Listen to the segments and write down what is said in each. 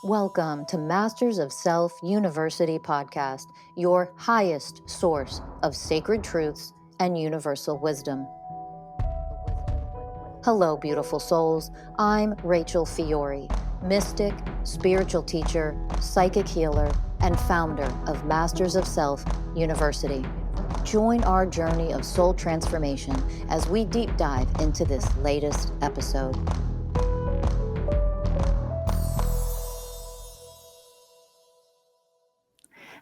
Welcome to Masters of Self University podcast, your highest source of sacred truths and universal wisdom. Hello, beautiful souls. I'm Rachel Fiori, mystic, spiritual teacher, psychic healer, and founder of Masters of Self University. Join our journey of soul transformation as we deep dive into this latest episode.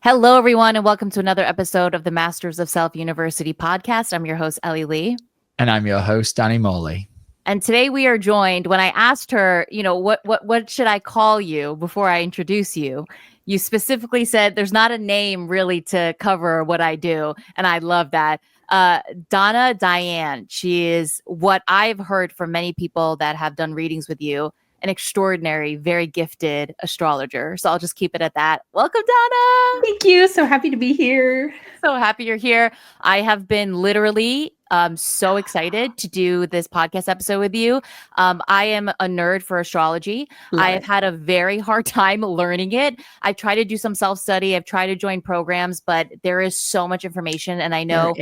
Hello, everyone, and welcome to another episode of the Masters of Self University podcast. I'm your host, Ellie Lee. And I'm your host, Danny Morley. And today we are joined, when I asked her, what should I call you before I introduce you? You specifically said there's not a name really to cover what I do. And I love that. Donna Diane, she is what I've heard from many people that have done readings with you, an extraordinary, very gifted astrologer. So I'll just keep it at that. Welcome, Donna. Thank you. So happy to be here. So happy you're here. I have been literally so excited to do this podcast episode with you. I am a nerd for astrology. I have had a very hard time learning it. I've tried to do some self-study. I've tried to join programs, but there is so much information. And I know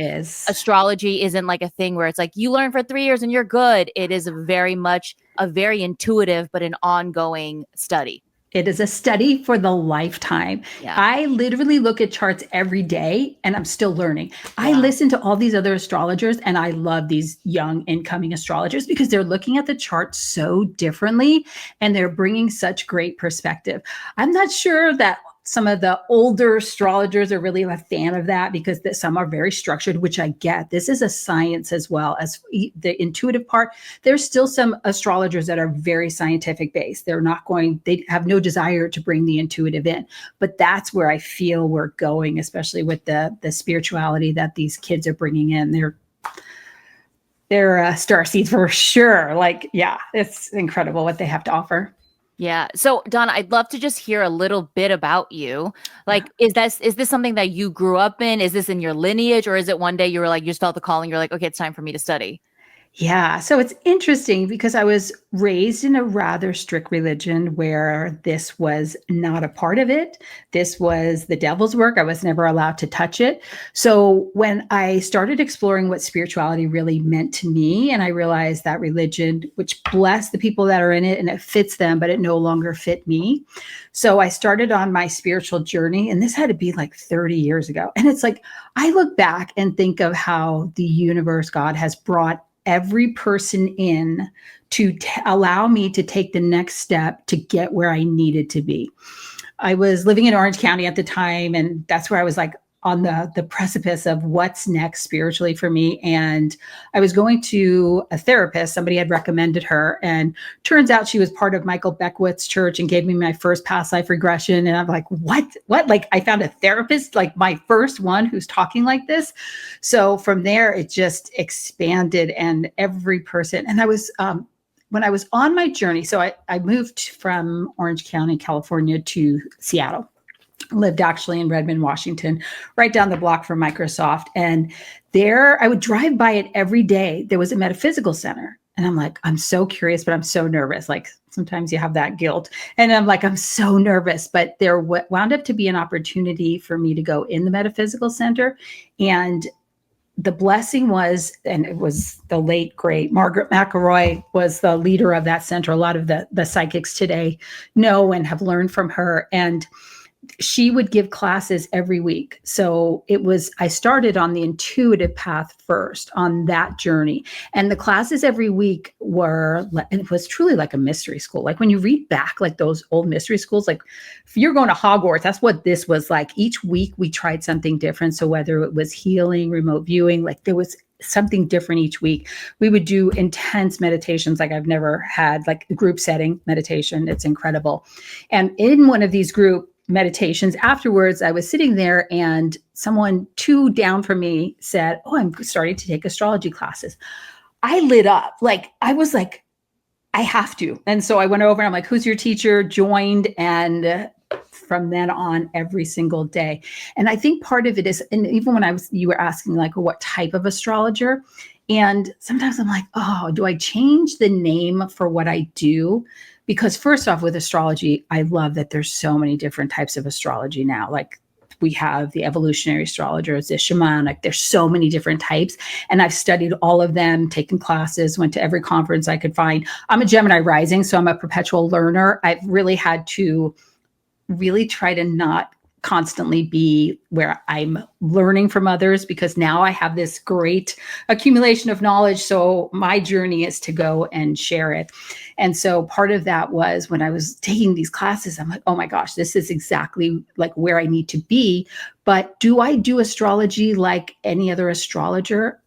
astrology isn't like a thing where it's like you learn for 3 years and you're good. It is very much a very intuitive, but an ongoing study. It is a study for the lifetime. Yeah. I literally look at charts every day and I'm still learning. Wow. I listen to all these other astrologers and I love these young incoming astrologers because they're looking at the chart so differently and they're bringing such great perspective. I'm not sure that some of the older astrologers are really a fan of that because some are very structured, which I get. This is a science as well as the intuitive part. There's still some astrologers that are very scientific based. They have no desire to bring the intuitive in, but that's where I feel we're going, especially with the spirituality that these kids are bringing in. They're starseeds for sure. It's incredible what they have to offer. Yeah. So, Donna, I'd love to just hear a little bit about you. Is this something that you grew up in? Is this in your lineage? Or is it one day you were like, you just felt the calling, you're like, okay, it's time for me to study? Yeah. So it's interesting because I was raised in a rather strict religion where this was not a part of it. This was the devil's work. I was never allowed to touch it. So when I started exploring what spirituality really meant to me, and I realized that religion, which blessed the people that are in it and it fits them, but it no longer fit me. So I started on my spiritual journey, and this had to be like 30 years ago. And it's like, I look back and think of how the universe, God, has brought every person in to allow me to take the next step to get where I needed to be. I was living in Orange County at the time, and that's where I was like on the precipice of what's next spiritually for me. And I was going to a therapist. Somebody had recommended her, and turns out she was part of Michael Beckwith's church and gave me my first past life regression. And I'm like, what? Like, I found a therapist, like my first one who's talking like this. So from there, it just expanded, and every person, and I was, when I was on my journey, so I moved from Orange County, California to Seattle. Lived actually in Redmond, Washington, right down the block from Microsoft. And there, I would drive by it every day. There was a metaphysical center. And I'm like, I'm so curious, but I'm so nervous. Like sometimes you have that guilt. And I'm like, I'm so nervous. But there wound up to be an opportunity for me to go in the metaphysical center. And the blessing was, and it was the late, great Margaret McElroy was the leader of that center. A lot of the psychics today know and have learned from her. And she would give classes every week. So I started on the intuitive path first on that journey. And the classes every week it was truly like a mystery school. Like when you read back, like those old mystery schools, like if you're going to Hogwarts, that's what this was like. Each week we tried something different. So whether it was healing, remote viewing, like there was something different each week. We would do intense meditations like I've never had, like group setting meditation. It's incredible. And in one of these group meditations afterwards, I was sitting there and someone 2 down from me said, "Oh, I'm starting to take astrology classes." I lit up. Like, I was like, I have to. And so I went over and I'm like, "Who's your teacher?" Joined, and from then on every single day. And I think part of it is, and even when you were asking like what type of astrologer, and sometimes I'm like, oh, do I change the name for what I do? Because first off, with astrology, I love that there's so many different types of astrology now. Like we have the evolutionary astrologers, the shamanic, there's so many different types. And I've studied all of them, taken classes, went to every conference I could find. I'm a Gemini rising, so I'm a perpetual learner. I've really had to really try to not constantly be where I'm learning from others, because now I have this great accumulation of knowledge. So my journey is to go and share it. And so part of that was when I was taking these classes, I'm like, oh my gosh, this is exactly like where I need to be. But do I do astrology like any other astrologer?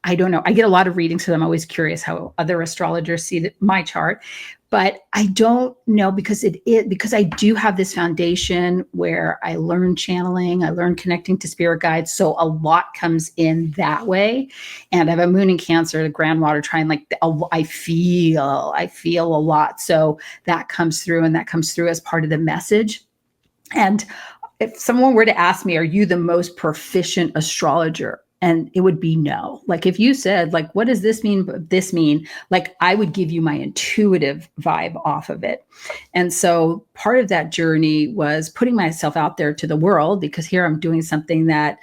I don't know. I get a lot of readings, so I'm always curious how other astrologers see my chart. But I don't know, because because I do have this foundation where I learn channeling, I learn connecting to spirit guides. So a lot comes in that way. And I have a moon in Cancer, the grand water trine, like I feel a lot. So that comes through, and that comes through as part of the message. And if someone were to ask me, are you the most proficient astrologer? And it would be no. Like if you said, like, what does this mean? This mean? Like I would give you my intuitive vibe off of it. And so part of that journey was putting myself out there to the world, because here I'm doing something that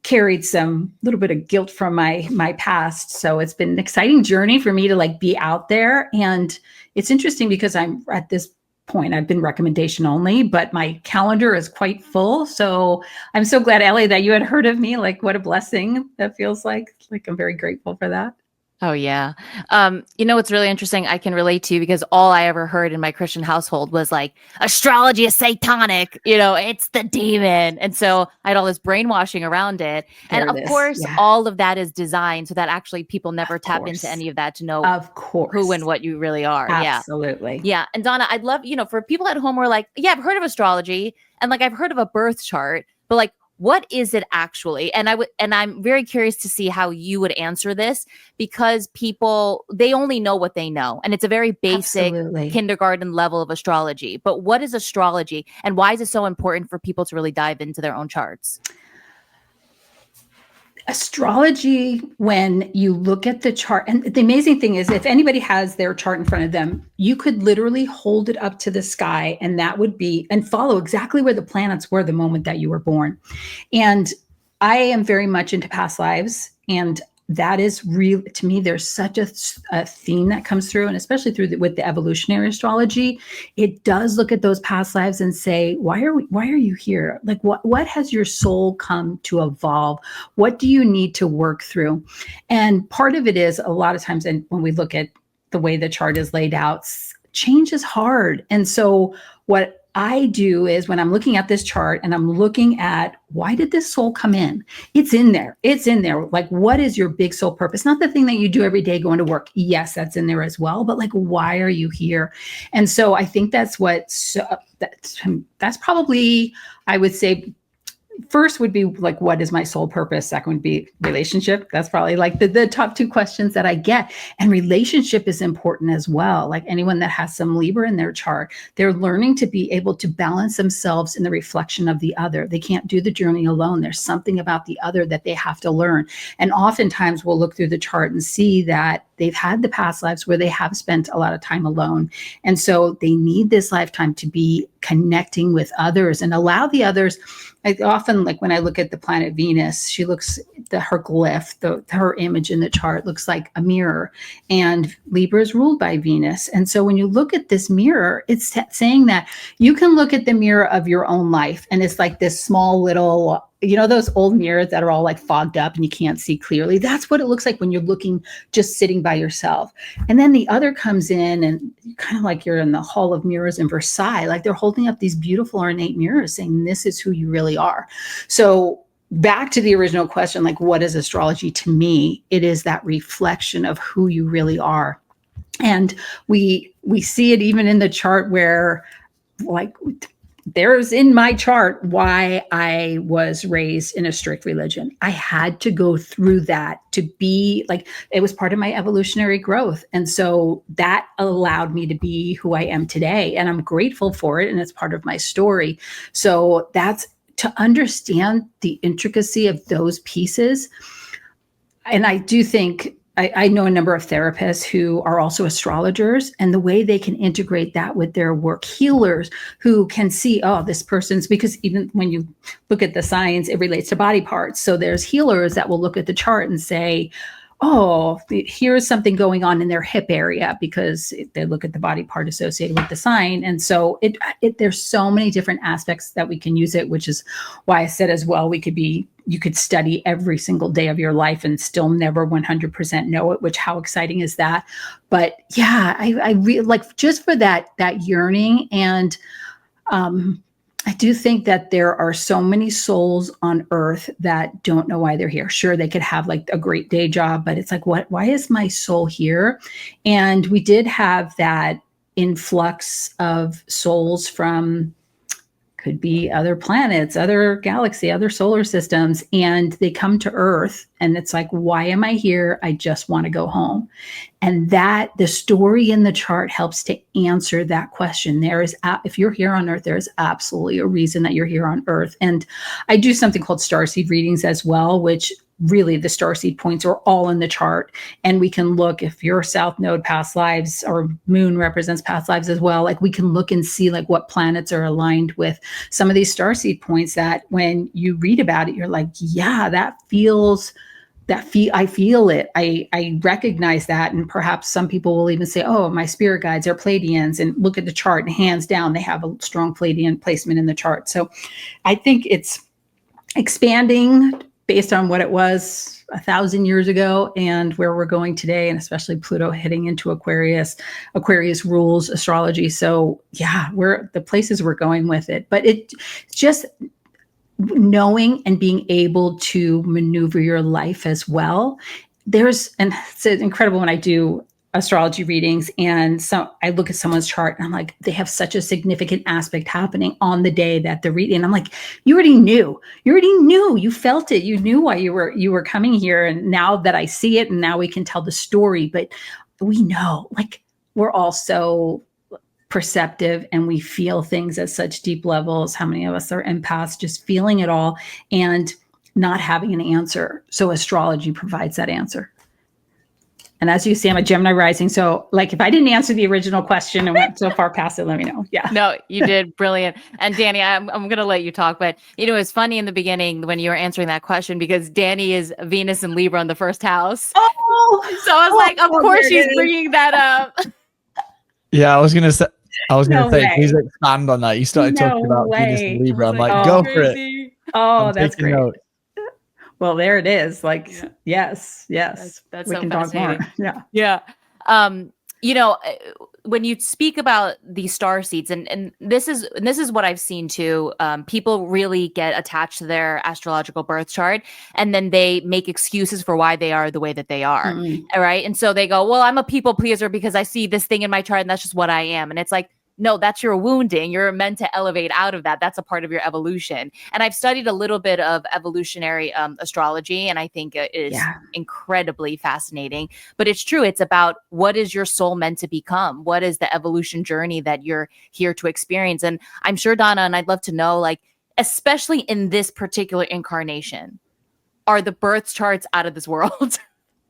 carried some little bit of guilt from my past. So it's been an exciting journey for me to like be out there. And it's interesting because I'm at this point, I've been recommendation only, but my calendar is quite full. So I'm so glad, Ellie, that you had heard of me. Like what a blessing that feels like. Like I'm very grateful for that. Oh, yeah. It's really interesting. I can relate to, because all I ever heard in my Christian household was like, astrology is satanic, it's the demon. And so I had all this brainwashing around it. And of course, all of that is designed so that actually people never tap into any of that to know who and what you really are. Absolutely. Yeah. And Donna, I'd love, for people at home who are like, yeah, I've heard of astrology and like I've heard of a birth chart, but like, what is it actually? And I'm very curious to see how you would answer this, because people, they only know what they know. And it's a very basic kindergarten level of astrology. But what is astrology, and why is it so important for people to really dive into their own charts? Astrology, when you look at the chart, and the amazing thing is, if anybody has their chart in front of them, you could literally hold it up to the sky, and that would be, and follow exactly where the planets were the moment that you were born. And I am very much into past lives, and that is real to me. There's such a theme that comes through, and especially with the evolutionary astrology, it does look at those past lives and say, why are you here? Like what has your soul come to evolve? What do you need to work through? And part of it is, a lot of times, and when we look at the way the chart is laid out, change is hard. And so what I do is, when I'm looking at this chart and I'm looking at, why did this soul come in? It's in there. Like, what is your big soul purpose? Not the thing that you do every day going to work. Yes, that's in there as well. But like, why are you here? And so I think that's probably, I would say, first would be like, what is my soul purpose? Second would be relationship. That's probably like the top two questions that I get. And relationship is important as well. Like anyone that has some Libra in their chart, they're learning to be able to balance themselves in the reflection of the other. They can't do the journey alone. There's something about the other that they have to learn. And oftentimes we'll look through the chart and see that they've had the past lives where they have spent a lot of time alone. And so they need this lifetime to be connecting with others and allow the others. I often, like when I look at the planet Venus, she looks, her glyph, her image in the chart looks like a mirror, and Libra is ruled by Venus. And so when you look at this mirror, it's saying that you can look at the mirror of your own life, and it's like this small little, those old mirrors that are all like fogged up and you can't see clearly. That's what it looks like when you're looking, just sitting by yourself. And then the other comes in, and kind of like you're in the Hall of Mirrors in Versailles, like they're holding up these beautiful ornate mirrors saying, this is who you really are. So back to the original question, like, what is astrology to me? It is that reflection of who you really are. And we see it even in the chart where, like, there's in my chart why I was raised in a strict religion. I had to go through that to be like, it was part of my evolutionary growth. And so that allowed me to be who I am today. And I'm grateful for it. And it's part of my story. So that's to understand the intricacy of those pieces. And I do think I know a number of therapists who are also astrologers, and the way they can integrate that with their work, healers who can see, oh, this person's, because even when you look at the signs, it relates to body parts. So there's healers that will look at the chart and say, oh, here's something going on in their hip area, because they look at the body part associated with the sign. And so there's so many different aspects that we can use it, which is why I said as well, you could study every single day of your life and still never 100% know it, which how exciting is that? But yeah, I really like just for that yearning. And I do think that there are so many souls on earth that don't know why they're here. Sure, they could have like a great day job, but it's like, why is my soul here? And we did have that influx of souls from, could be other planets, other galaxy, other solar systems, and they come to Earth and it's like, why am I here? I just want to go home. And that the story in the chart helps to answer that question. If you're here on Earth, there's absolutely a reason that you're here on Earth. And I do something called Starseed readings as well, which really the Starseed points are all in the chart. And we can look if your South Node past lives or moon represents past lives as well. Like we can look and see like what planets are aligned with some of these Starseed points that when you read about it, you're like, yeah, I feel it. I recognize that. And perhaps some people will even say, oh, my spirit guides are Pleiadians, and look at the chart and hands down, they have a strong Pleiadian placement in the chart. So I think it's expanding based on what it was 1,000 years ago and where we're going today, and especially Pluto heading into Aquarius. Aquarius rules astrology. So yeah, the places we're going with it. But it's just knowing and being able to maneuver your life as well. And it's incredible when I do astrology readings and I look at someone's chart and I'm like, they have such a significant aspect happening on the day that they're reading. And I'm like, you already knew, you felt it. You knew why you were coming here. And now that I see it, and now we can tell the story, but we know, like, we're all so perceptive and we feel things at such deep levels. How many of us are empaths, just feeling it all and not having an answer? So astrology provides that answer. And as you see, I'm a Gemini rising. So like, if I didn't answer the original question and went so far past it, let me know. Yeah. No, you did brilliant. And Danny, I'm going to let you talk, but it's funny in the beginning when you were answering that question, because Danny is Venus and Libra in the first house. Oh, so I was like, of course she's bringing that up. Yeah, I was going to say, please expand on that. You started talking about Venus and Libra. I'm like, go for it. Oh, that's great. Note. Well, there it is. Like, yes. That's we so can talk more. Yeah. When you speak about the starseeds, and this is what I've seen too. People really get attached to their astrological birth chart, and then they make excuses for why they are the way that they are. Mm-hmm. Right. And so they go, well, I'm a people pleaser because I see this thing in my chart and that's just what I am. And it's like, no, that's your wounding. You're meant to elevate out of that. That's a part of your evolution. And I've studied a little bit of evolutionary astrology, and I think it is incredibly fascinating. But it's true. It's about what is your soul meant to become? What is the evolution journey that you're here to experience? And I'm sure, Donna, and I'd love to know, like, especially in this particular incarnation, are the birth charts out of this world?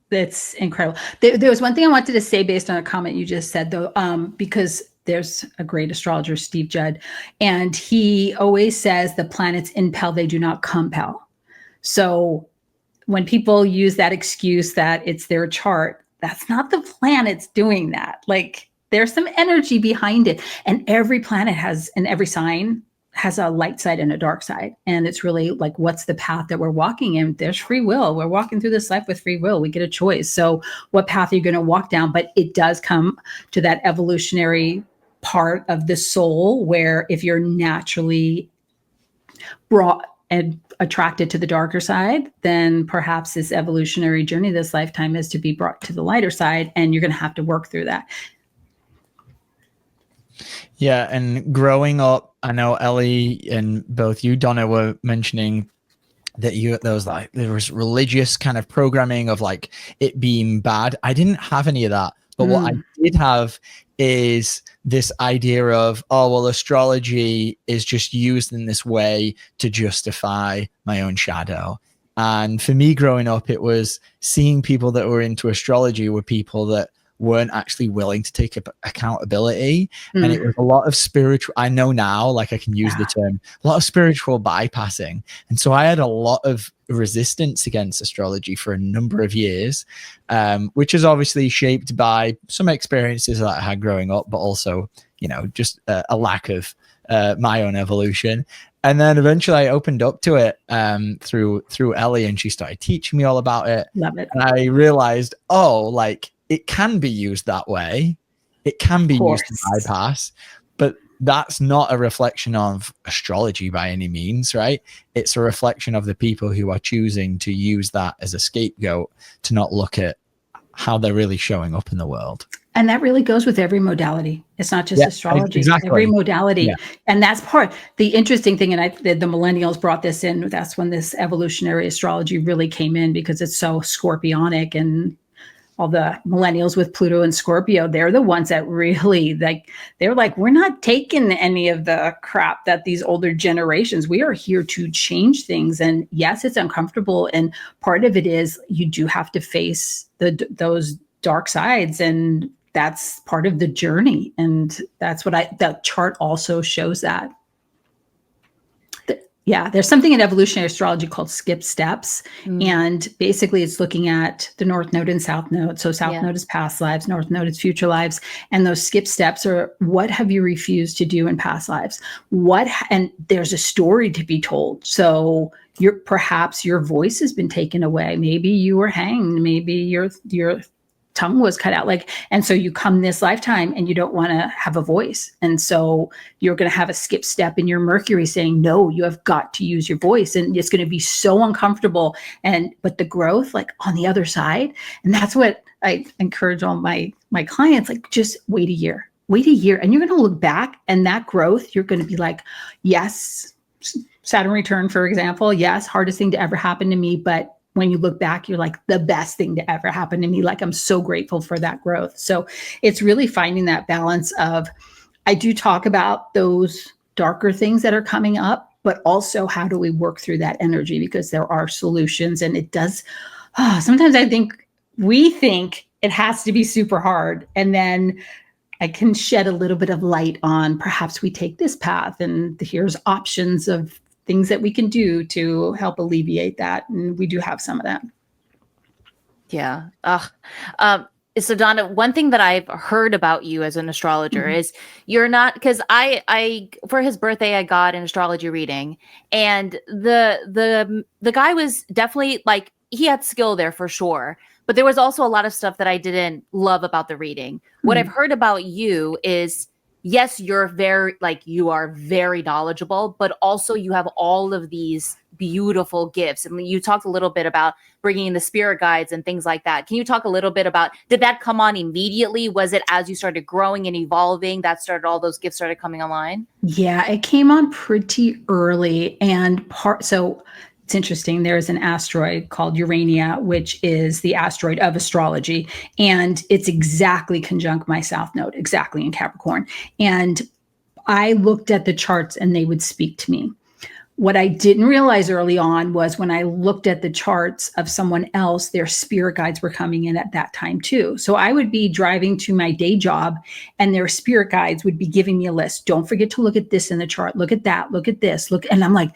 That's incredible. There was one thing I wanted to say based on a comment you just said, though, because there's a great astrologer, Steve Judd, and he always says the planets impel, they do not compel. So when people use that excuse that it's their chart, that's not the planets doing that. Like, there's some energy behind it. And every planet and every sign has a light side and a dark side. And it's really like, what's the path that we're walking in? There's free will. We're walking through this life with free will. We get a choice. So what path are you going to walk down? But it does come to that evolutionary part of the soul where if you're naturally brought and attracted to the darker side, then perhaps this evolutionary journey this lifetime is to be brought to the lighter side, and you're going to have to work through that. Yeah, and growing up I know Ellie and both you, Donna, were mentioning that there was religious kind of programming of like it being bad. I didn't have any of that, but what I did have is this idea of, oh well, astrology is just used in this way to justify my own shadow. And for me growing up, it was seeing people that were into astrology were people that weren't actually willing to take accountability. And it was a lot of spiritual, I know now, like I can use the term, a lot of spiritual bypassing. And so I had a lot of resistance against astrology for a number of years, which is obviously shaped by some experiences that I had growing up, but also, you know, just a lack of my own evolution. And then eventually I opened up to it through Ellie, and she started teaching me all about it. Love it. And I realized, oh, like, it can be used that way. It can be used to bypass, but that's not a reflection of astrology by any means, right? It's a reflection of the people who are choosing to use that as a scapegoat to not look at how they're really showing up in the world. And that really goes with every modality. It's not just astrology, exactly. Every modality. Yeah. And that's the interesting thing. And the millennials brought this in. That's when this evolutionary astrology really came in, because it's so scorpionic, and all the millennials with Pluto and Scorpio, they're the ones that really they're like, we're not taking any of the crap that these older generations, we are here to change things. And yes, it's uncomfortable. And part of it is you do have to face those dark sides, and that's part of the journey. And that's what that chart also shows that. Yeah, there's something in evolutionary astrology called skip steps. And basically it's looking at the North Node and South Node. So South Node is past lives, North Node is future lives. And those skip steps are, what have you refused to do in past lives? And there's a story to be told. So perhaps your voice has been taken away. Maybe you were hanged. Maybe your tongue was cut out, and so you come this lifetime and you don't want to have a voice. And so you're going to have a skip step in your Mercury saying, no, you have got to use your voice. And it's going to be so uncomfortable. But the growth, on the other side. And that's what I encourage all my clients, just wait a year, and you're going to look back, and that growth, you're going to be like, yes, Saturn return, for example. Yes. Hardest thing to ever happen to me. But when you look back, you're like, the best thing to ever happen to me. I'm so grateful for that growth. So it's really finding that balance of, I do talk about those darker things that are coming up, but also how do we work through that energy? Because there are solutions, and it does. Sometimes we think it has to be super hard. And then I can shed a little bit of light on, perhaps we take this path, and here's options of things that we can do to help alleviate that. And we do have some of that. Yeah. So Donna, one thing that I've heard about you as an astrologer is you're not, because I for his birthday I got an astrology reading, and the guy was definitely he had skill there for sure, but there was also a lot of stuff that I didn't love about the reading. What I've heard about you is, yes, you're you are very knowledgeable, but also you have all of these beautiful gifts. And you talked a little bit about bringing in the spirit guides and things like that. Can you talk a little bit about, did that come on immediately? Was it as you started growing and evolving all those gifts started coming online? Yeah, it came on pretty early. And so it's interesting. There's an asteroid called Urania, which is the asteroid of astrology. And it's exactly conjunct my South Node, exactly in Capricorn. And I looked at the charts and they would speak to me. What I didn't realize early on was when I looked at the charts of someone else, their spirit guides were coming in at that time too. So I would be driving to my day job and their spirit guides would be giving me a list. Don't forget to look at this in the chart. Look at that. Look at this. And I'm like,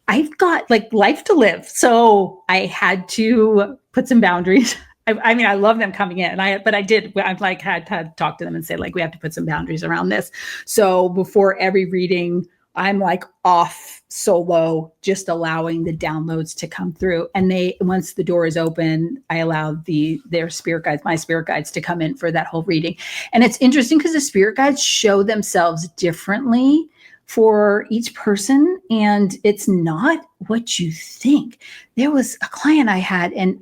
I've got life to live. So I had to put some boundaries. I mean, I love them coming in, but I did. I had to talk to them and say, we have to put some boundaries around this. So before every reading, I'm off solo, just allowing the downloads to come through. And once the door is open, I allow their spirit guides, my spirit guides, to come in for that whole reading. And it's interesting because the spirit guides show themselves differently for each person, and it's not what you think. There was a client I had, and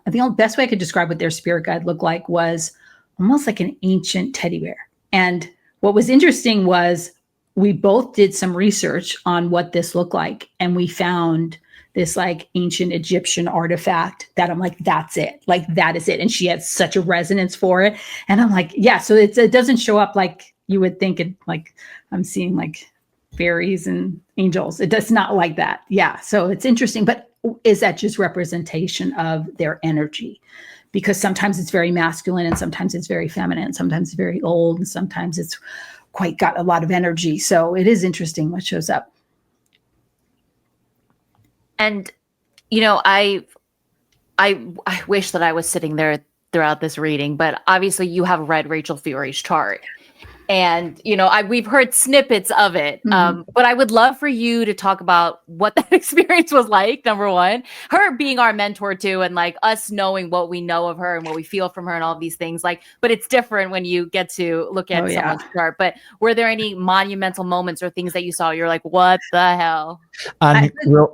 the only best way I could describe what their spirit guide looked like was almost like an ancient teddy bear. And what was interesting was we both did some research on what this looked like, and we found this like ancient Egyptian artifact that I'm like, that's it. Like, that is it. And she had such a resonance for it. And I'm like, yeah, so it doesn't show up like you would think it, like I'm seeing like fairies and angels. It does not like that. Yeah. So it's interesting, but is that just representation of their energy? Because sometimes it's very masculine and sometimes it's very feminine. Sometimes it's very old and sometimes it's quite got a lot of energy. So it is interesting what shows up. And, you know, I wish that I was sitting there throughout this reading, but obviously you have read Rachel Fiori's chart. And, you know, we've heard snippets of it, but I would love for you to talk about what that experience was like, number one, her being our mentor too, and like us knowing what we know of her and what we feel from her and all of these things. Like, but it's different when you get to look at someone's chart. But were there any monumental moments or things that you saw? You're like, what the hell? And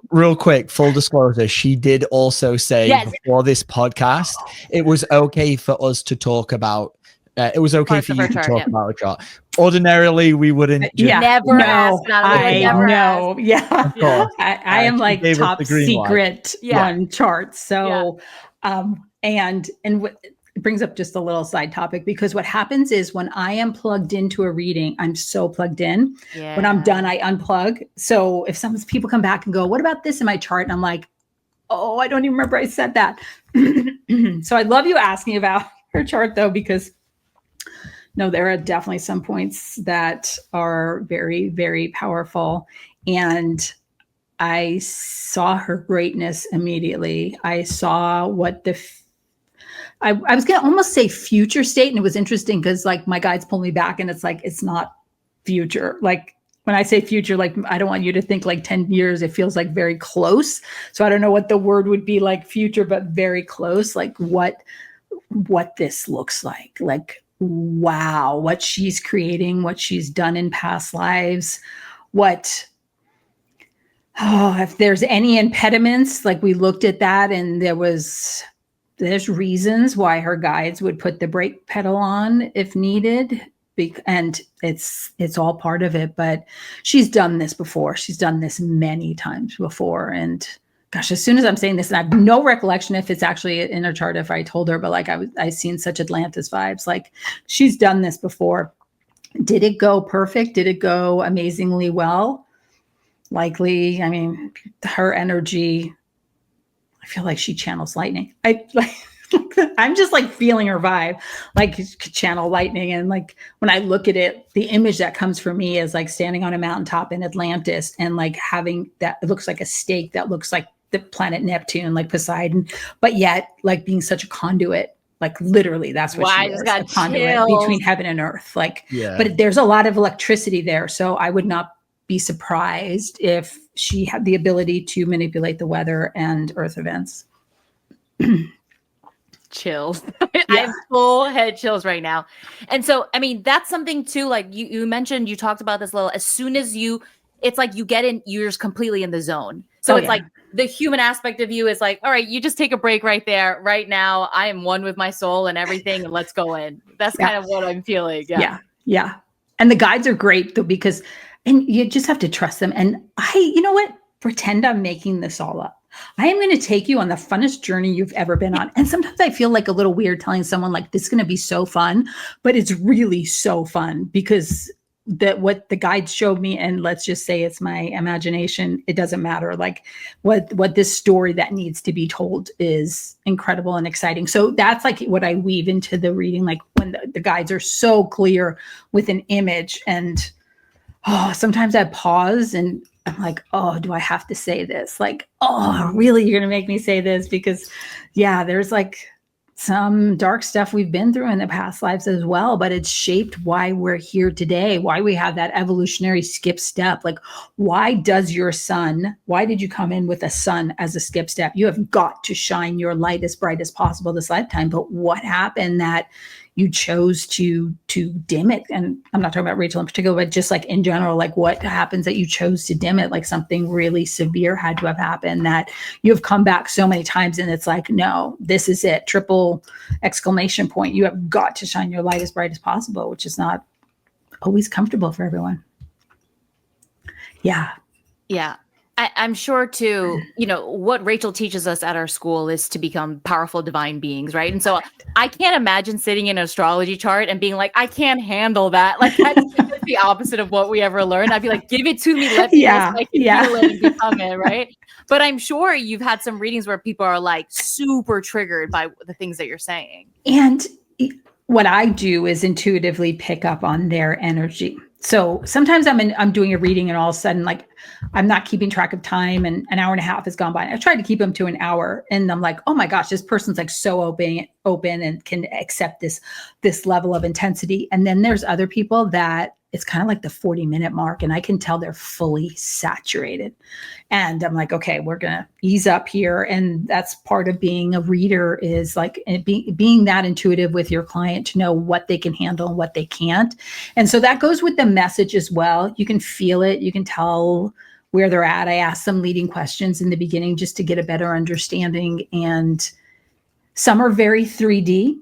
real quick, full disclosure, she did also say before this podcast, it was okay for us to talk about it was okay parts for you to chart, talk about a chart. Ordinarily, we wouldn't. Never ask. I know. Yeah. I am like gave us top the green secret light. on charts. So, and it brings up just a little side topic, because what happens is when I am plugged into a reading, I'm so plugged in. Yeah. When I'm done, I unplug. So if some people come back and go, what about this in my chart? And I'm like, oh, I don't even remember I said that. So I love you asking about her chart though, because no, there are definitely some points that are very, very powerful. And I saw her greatness immediately. I saw what I was going to almost say future state. And it was interesting because like my guides pulled me back and it's like, it's not future. Like when I say future, like, I don't want you to think like 10 years, it feels like very close. So I don't know what the word would be like future, but very close. Like what this looks like, wow, what she's creating, what she's done in past lives, if there's any impediments, like we looked at that and there's reasons why her guides would put the brake pedal on if needed. And it's all part of it, but she's done this before. She's done this many times before. And gosh, as soon as I'm saying this, and I have no recollection if it's actually in her chart, if I told her, but like I seen such Atlantis vibes, like she's done this before. Did it go perfect? Did it go amazingly well? Likely. I mean, her energy, I feel like she channels lightning. I'm just like feeling her vibe, like channel lightning. And like, when I look at it, the image that comes for me is like standing on a mountaintop in Atlantis and like having that, it looks like a stake that looks like the planet Neptune, like Poseidon, but yet like being such a conduit, like literally that's what she is, a conduit between heaven and earth. Like, but there's a lot of electricity there. So I would not be surprised if she had the ability to manipulate the weather and earth events. Chills. I have full head chills right now. And so, I mean, that's something too, like you mentioned, you talked about this a little, as soon as it's like you get in, you're just completely in the zone. So it's like the human aspect of you is like, all right, you just take a break right there. Right now, I am one with my soul and everything, and let's go in. That's kind of what I'm feeling. Yeah. And the guides are great though, because, and you just have to trust them. And you know what? Pretend I'm making this all up. I am going to take you on the funnest journey you've ever been on. And sometimes I feel like a little weird telling someone like, this is going to be so fun, but it's really so fun because what the guides showed me, and let's just say it's my imagination, it doesn't matter. Like what this story that needs to be told is incredible and exciting. So that's like what I weave into the reading, like when the guides are so clear with an image. And sometimes I pause and I'm like, oh, do I have to say this? Like, oh, really? You're going to make me say this? Because there's like some dark stuff we've been through in the past lives as well, but it's shaped why we're here today, why we have that evolutionary skip step. Like, why did you come in with a sun as a skip step? You have got to shine your light as bright as possible this lifetime. But what happened that you chose to dim it? And I'm not talking about Rachel in particular, but just like in general, like what happens that you chose to dim it? Like something really severe had to have happened that you have come back so many times. And it's like, no, this is it. Triple exclamation point. You have got to shine your light as bright as possible, which is not always comfortable for everyone. Yeah. Yeah. I'm sure too, what Rachel teaches us at our school is to become powerful divine beings, right? And so I can't imagine sitting in an astrology chart and being like, I can't handle that. Like that's the opposite of what we ever learned. I'd be like, give it to me, let me know so I can feel it and become it, right? But I'm sure you've had some readings where people are like super triggered by the things that you're saying. And what I do is intuitively pick up on their energy. So sometimes I'm doing a reading and all of a sudden, like, I'm not keeping track of time and an hour and a half has gone by. And I tried to keep them to an hour and I'm like, oh my gosh, this person's like so open and can accept this level of intensity. And then there's other people that it's kind of like the 40-minute mark and I can tell they're fully saturated. And I'm like, okay, we're going to ease up here. And that's part of being a reader, is like being that intuitive with your client to know what they can handle and what they can't. And so that goes with the message as well. You can feel it. You can tell where they're at. I ask them leading questions in the beginning just to get a better understanding. And some are very 3D.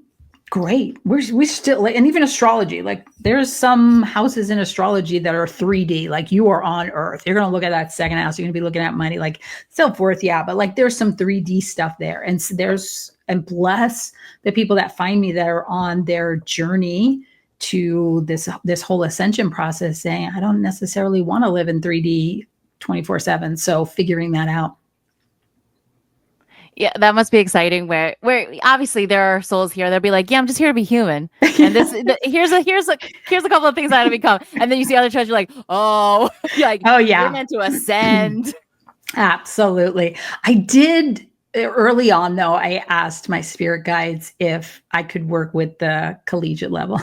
Great. We still, and even astrology, like there's some houses in astrology that are 3D, like you are on Earth. You're going to look at that second house. You're going to be looking at money, like self-worth. Yeah. But like there's some 3D stuff there. And so and bless the people that find me that are on their journey to this whole ascension process, saying, I don't necessarily want to live in 3D 24/7. So figuring that out. Yeah, that must be exciting. Where obviously there are souls here. They'll be like, "Yeah, I'm just here to be human." And here's a couple of things I had to become. And then you see other churches, you're like, "Oh, like, oh yeah, you're meant to ascend." Absolutely. I did early on, though. I asked my spirit guides if I could work with the collegiate level,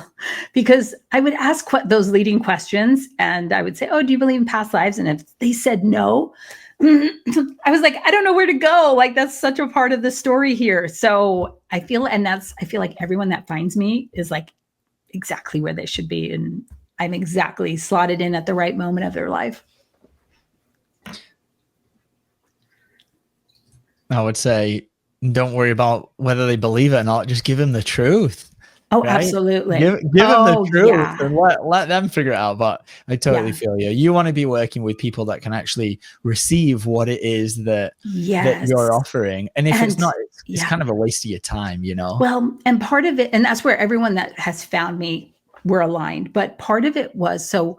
because I would ask those leading questions, and I would say, "Oh, do you believe in past lives?" And if they said no, I was like, I don't know where to go. Like, that's such a part of the story here. So I feel like everyone that finds me is like exactly where they should be. And I'm exactly slotted in at the right moment of their life. I would say, don't worry about whether they believe it or not. Just give them the truth. Oh, right? Absolutely. Give them the truth yeah. and let them figure it out. But I totally feel you. You want to be working with people that can actually receive what it is that you're offering. And if it's not, it's kind of a waste of your time, Well, and part of it, and that's where everyone that has found me, we're aligned. But part of it was, and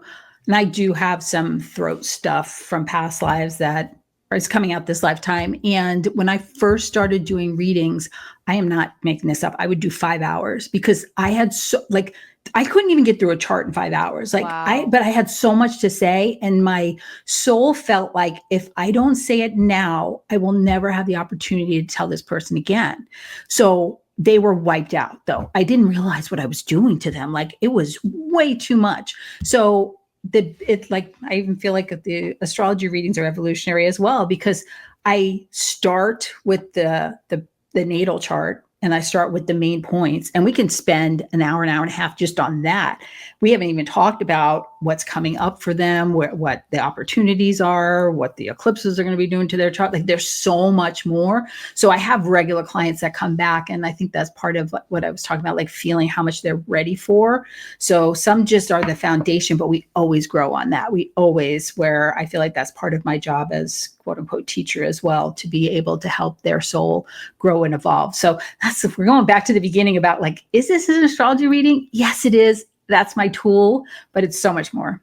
I do have some throat stuff from past lives that is coming out this lifetime. And when I first started doing readings, I am not making this up, I would do 5 hours because I had I couldn't even get through a chart in 5 hours. Wow. But I had so much to say, and my soul felt like if I don't say it now, I will never have the opportunity to tell this person again. So they were wiped out, though. I didn't realize what I was doing to them. Like, it was way too much. So I even feel like the astrology readings are evolutionary as well, because I start with the natal chart and I start with the main points, and we can spend an hour and a half just on that. We haven't even talked about what's coming up for them, what the opportunities are, what the eclipses are going to be doing to their chart. Like, there's so much more. So I have regular clients that come back, and I think that's part of what I was talking about, like feeling how much they're ready for. So some just are the foundation, but we always grow on that. Where I feel like that's part of my job as quote unquote teacher as well, to be able to help their soul grow and evolve. So if we're going back to the beginning about like, is this an astrology reading? Yes, it is. That's my tool, but it's so much more.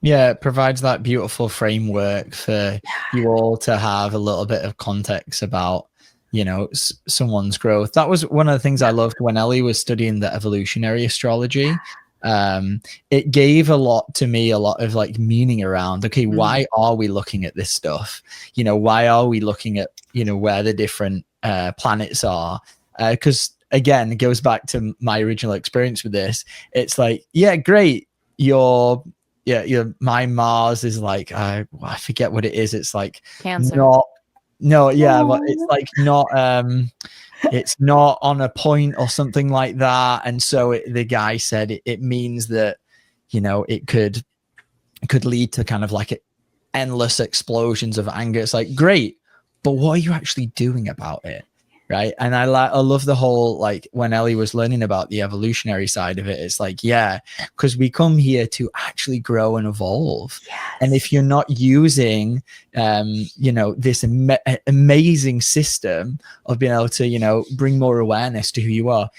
Yeah, it provides that beautiful framework for you all to have a little bit of context about, someone's growth. That was one of the things I loved when Ellie was studying the evolutionary astrology. It gave a lot of like meaning around, okay, why are we looking at this stuff? Why are we looking at, where the different planets are? Because again, it goes back to my original experience with this. It's like, yeah, great. My Mars is like, I forget what it is. It's like Cancer. But it's like not, it's not on a point or something like that. And so the guy said it means that, it could lead to kind of like endless explosions of anger. It's like, great, but what are you actually doing about it? right? And I love the whole, like, when Ellie was learning about the evolutionary side of it, it's like, yeah, because we come here to actually grow and evolve. Yes. And if you're not using this amazing system of being able to bring more awareness to who you are,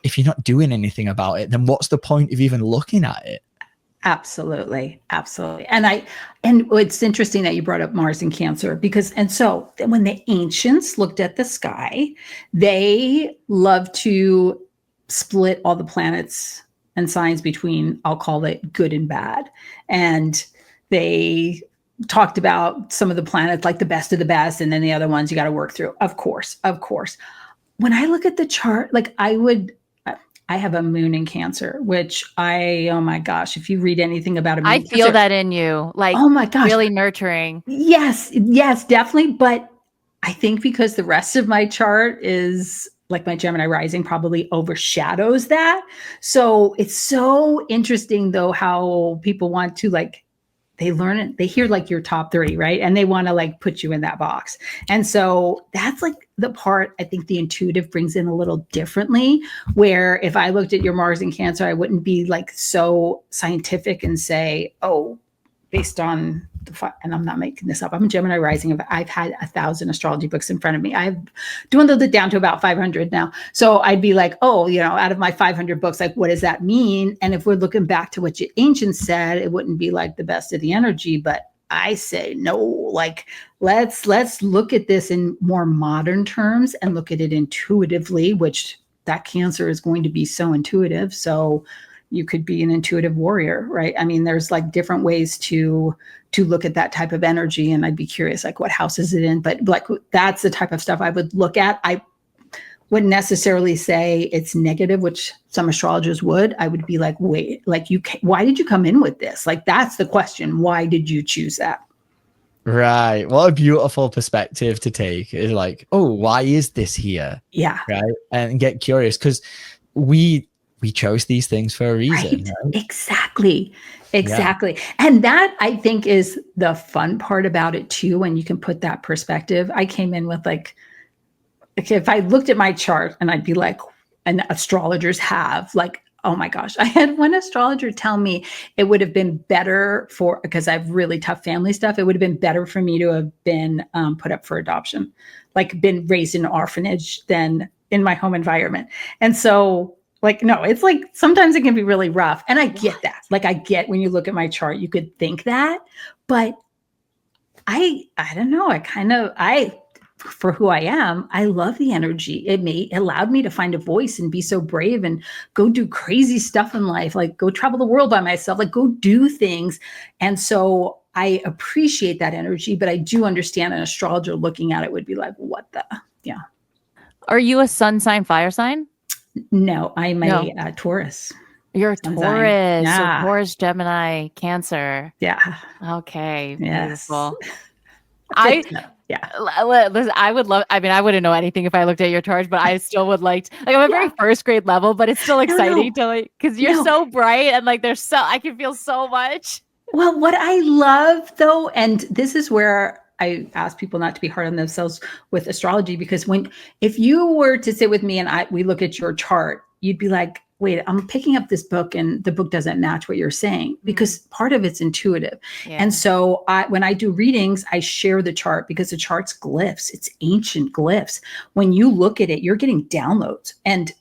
if you're not doing anything about it, then what's the point of even looking at it? Absolutely. Absolutely. And it's interesting that you brought up Mars and Cancer so when the ancients looked at the sky, they loved to split all the planets and signs between, I'll call it good and bad. And they talked about some of the planets like the best of the best, and then the other ones you got to work through. Of course. When I look at the chart, like I have a moon in Cancer, which oh my gosh, if you read anything about a moon in I feel Cancer, that in you. Like, oh my gosh, really nurturing. Yes, definitely. But I think because the rest of my chart is like my Gemini rising probably overshadows that. So it's so interesting though, how people want to they learn it, they hear like your top 3, right? And they want to like put you in that box. And so that's like the part I think the intuitive brings in a little differently, where if I looked at your Mars in Cancer, I wouldn't be like so scientific and say, oh, based on and I'm not making this up, I'm a Gemini rising. I've had 1,000 astrology books in front of me. I've dwindled it down to about 500 now. So I'd be like, oh, out of my 500 books, like, what does that mean? And if we're looking back to what your ancients said, it wouldn't be like the best of the energy. But I say, no, like, let's look at this in more modern terms and look at it intuitively, which that Cancer is going to be so intuitive. So you could be an intuitive warrior, right? I mean, there's like different ways to look at that type of energy. And I'd be curious, like, what house is it in? But like, that's the type of stuff I would look at. I wouldn't necessarily say it's negative, which some astrologers would. I would be like, wait, like, why did you come in with this? Like, that's the question. Why did you choose that? Right. What a beautiful perspective to take. Is like, oh, why is this here? Yeah. Right. And get curious, because we chose these things for a reason. Right? Exactly. Yeah. And that, I think, is the fun part about it too, when you can put that perspective. I came in with like, okay, if I looked at my chart and I'd be like, and astrologers have, like, oh my gosh, I had one astrologer tell me it would have been better because I have really tough family stuff. It would have been better for me to have been put up for adoption, like been raised in an orphanage than in my home environment. And so, like, no, it's like, sometimes it can be really rough. And I get that. Like, I get when you look at my chart, you could think that, but I don't know. For who I am, I love the energy. It allowed me to find a voice and be so brave and go do crazy stuff in life, like go travel the world by myself, like go do things. And so I appreciate that energy, but I do understand an astrologer looking at it would be like, what the, yeah. Are you a sun sign, fire sign? No, I'm a Taurus. You're a Taurus. Yeah. So Taurus, Gemini, Cancer. Yeah. Okay. Yes. Beautiful. Yeah. Listen, I wouldn't know anything if I looked at your chart, but I still would I'm a very first grade level, but it's still exciting to because you're so bright and like I can feel so much. Well, what I love though, and this is where I ask people not to be hard on themselves with astrology, because if you were to sit with me and we look at your chart, you'd be like, wait, I'm picking up this book and the book doesn't match what you're saying, because part of it's intuitive. Yeah. And so when I do readings, I share the chart because the chart's glyphs. It's ancient glyphs. When you look at it, you're getting downloads. And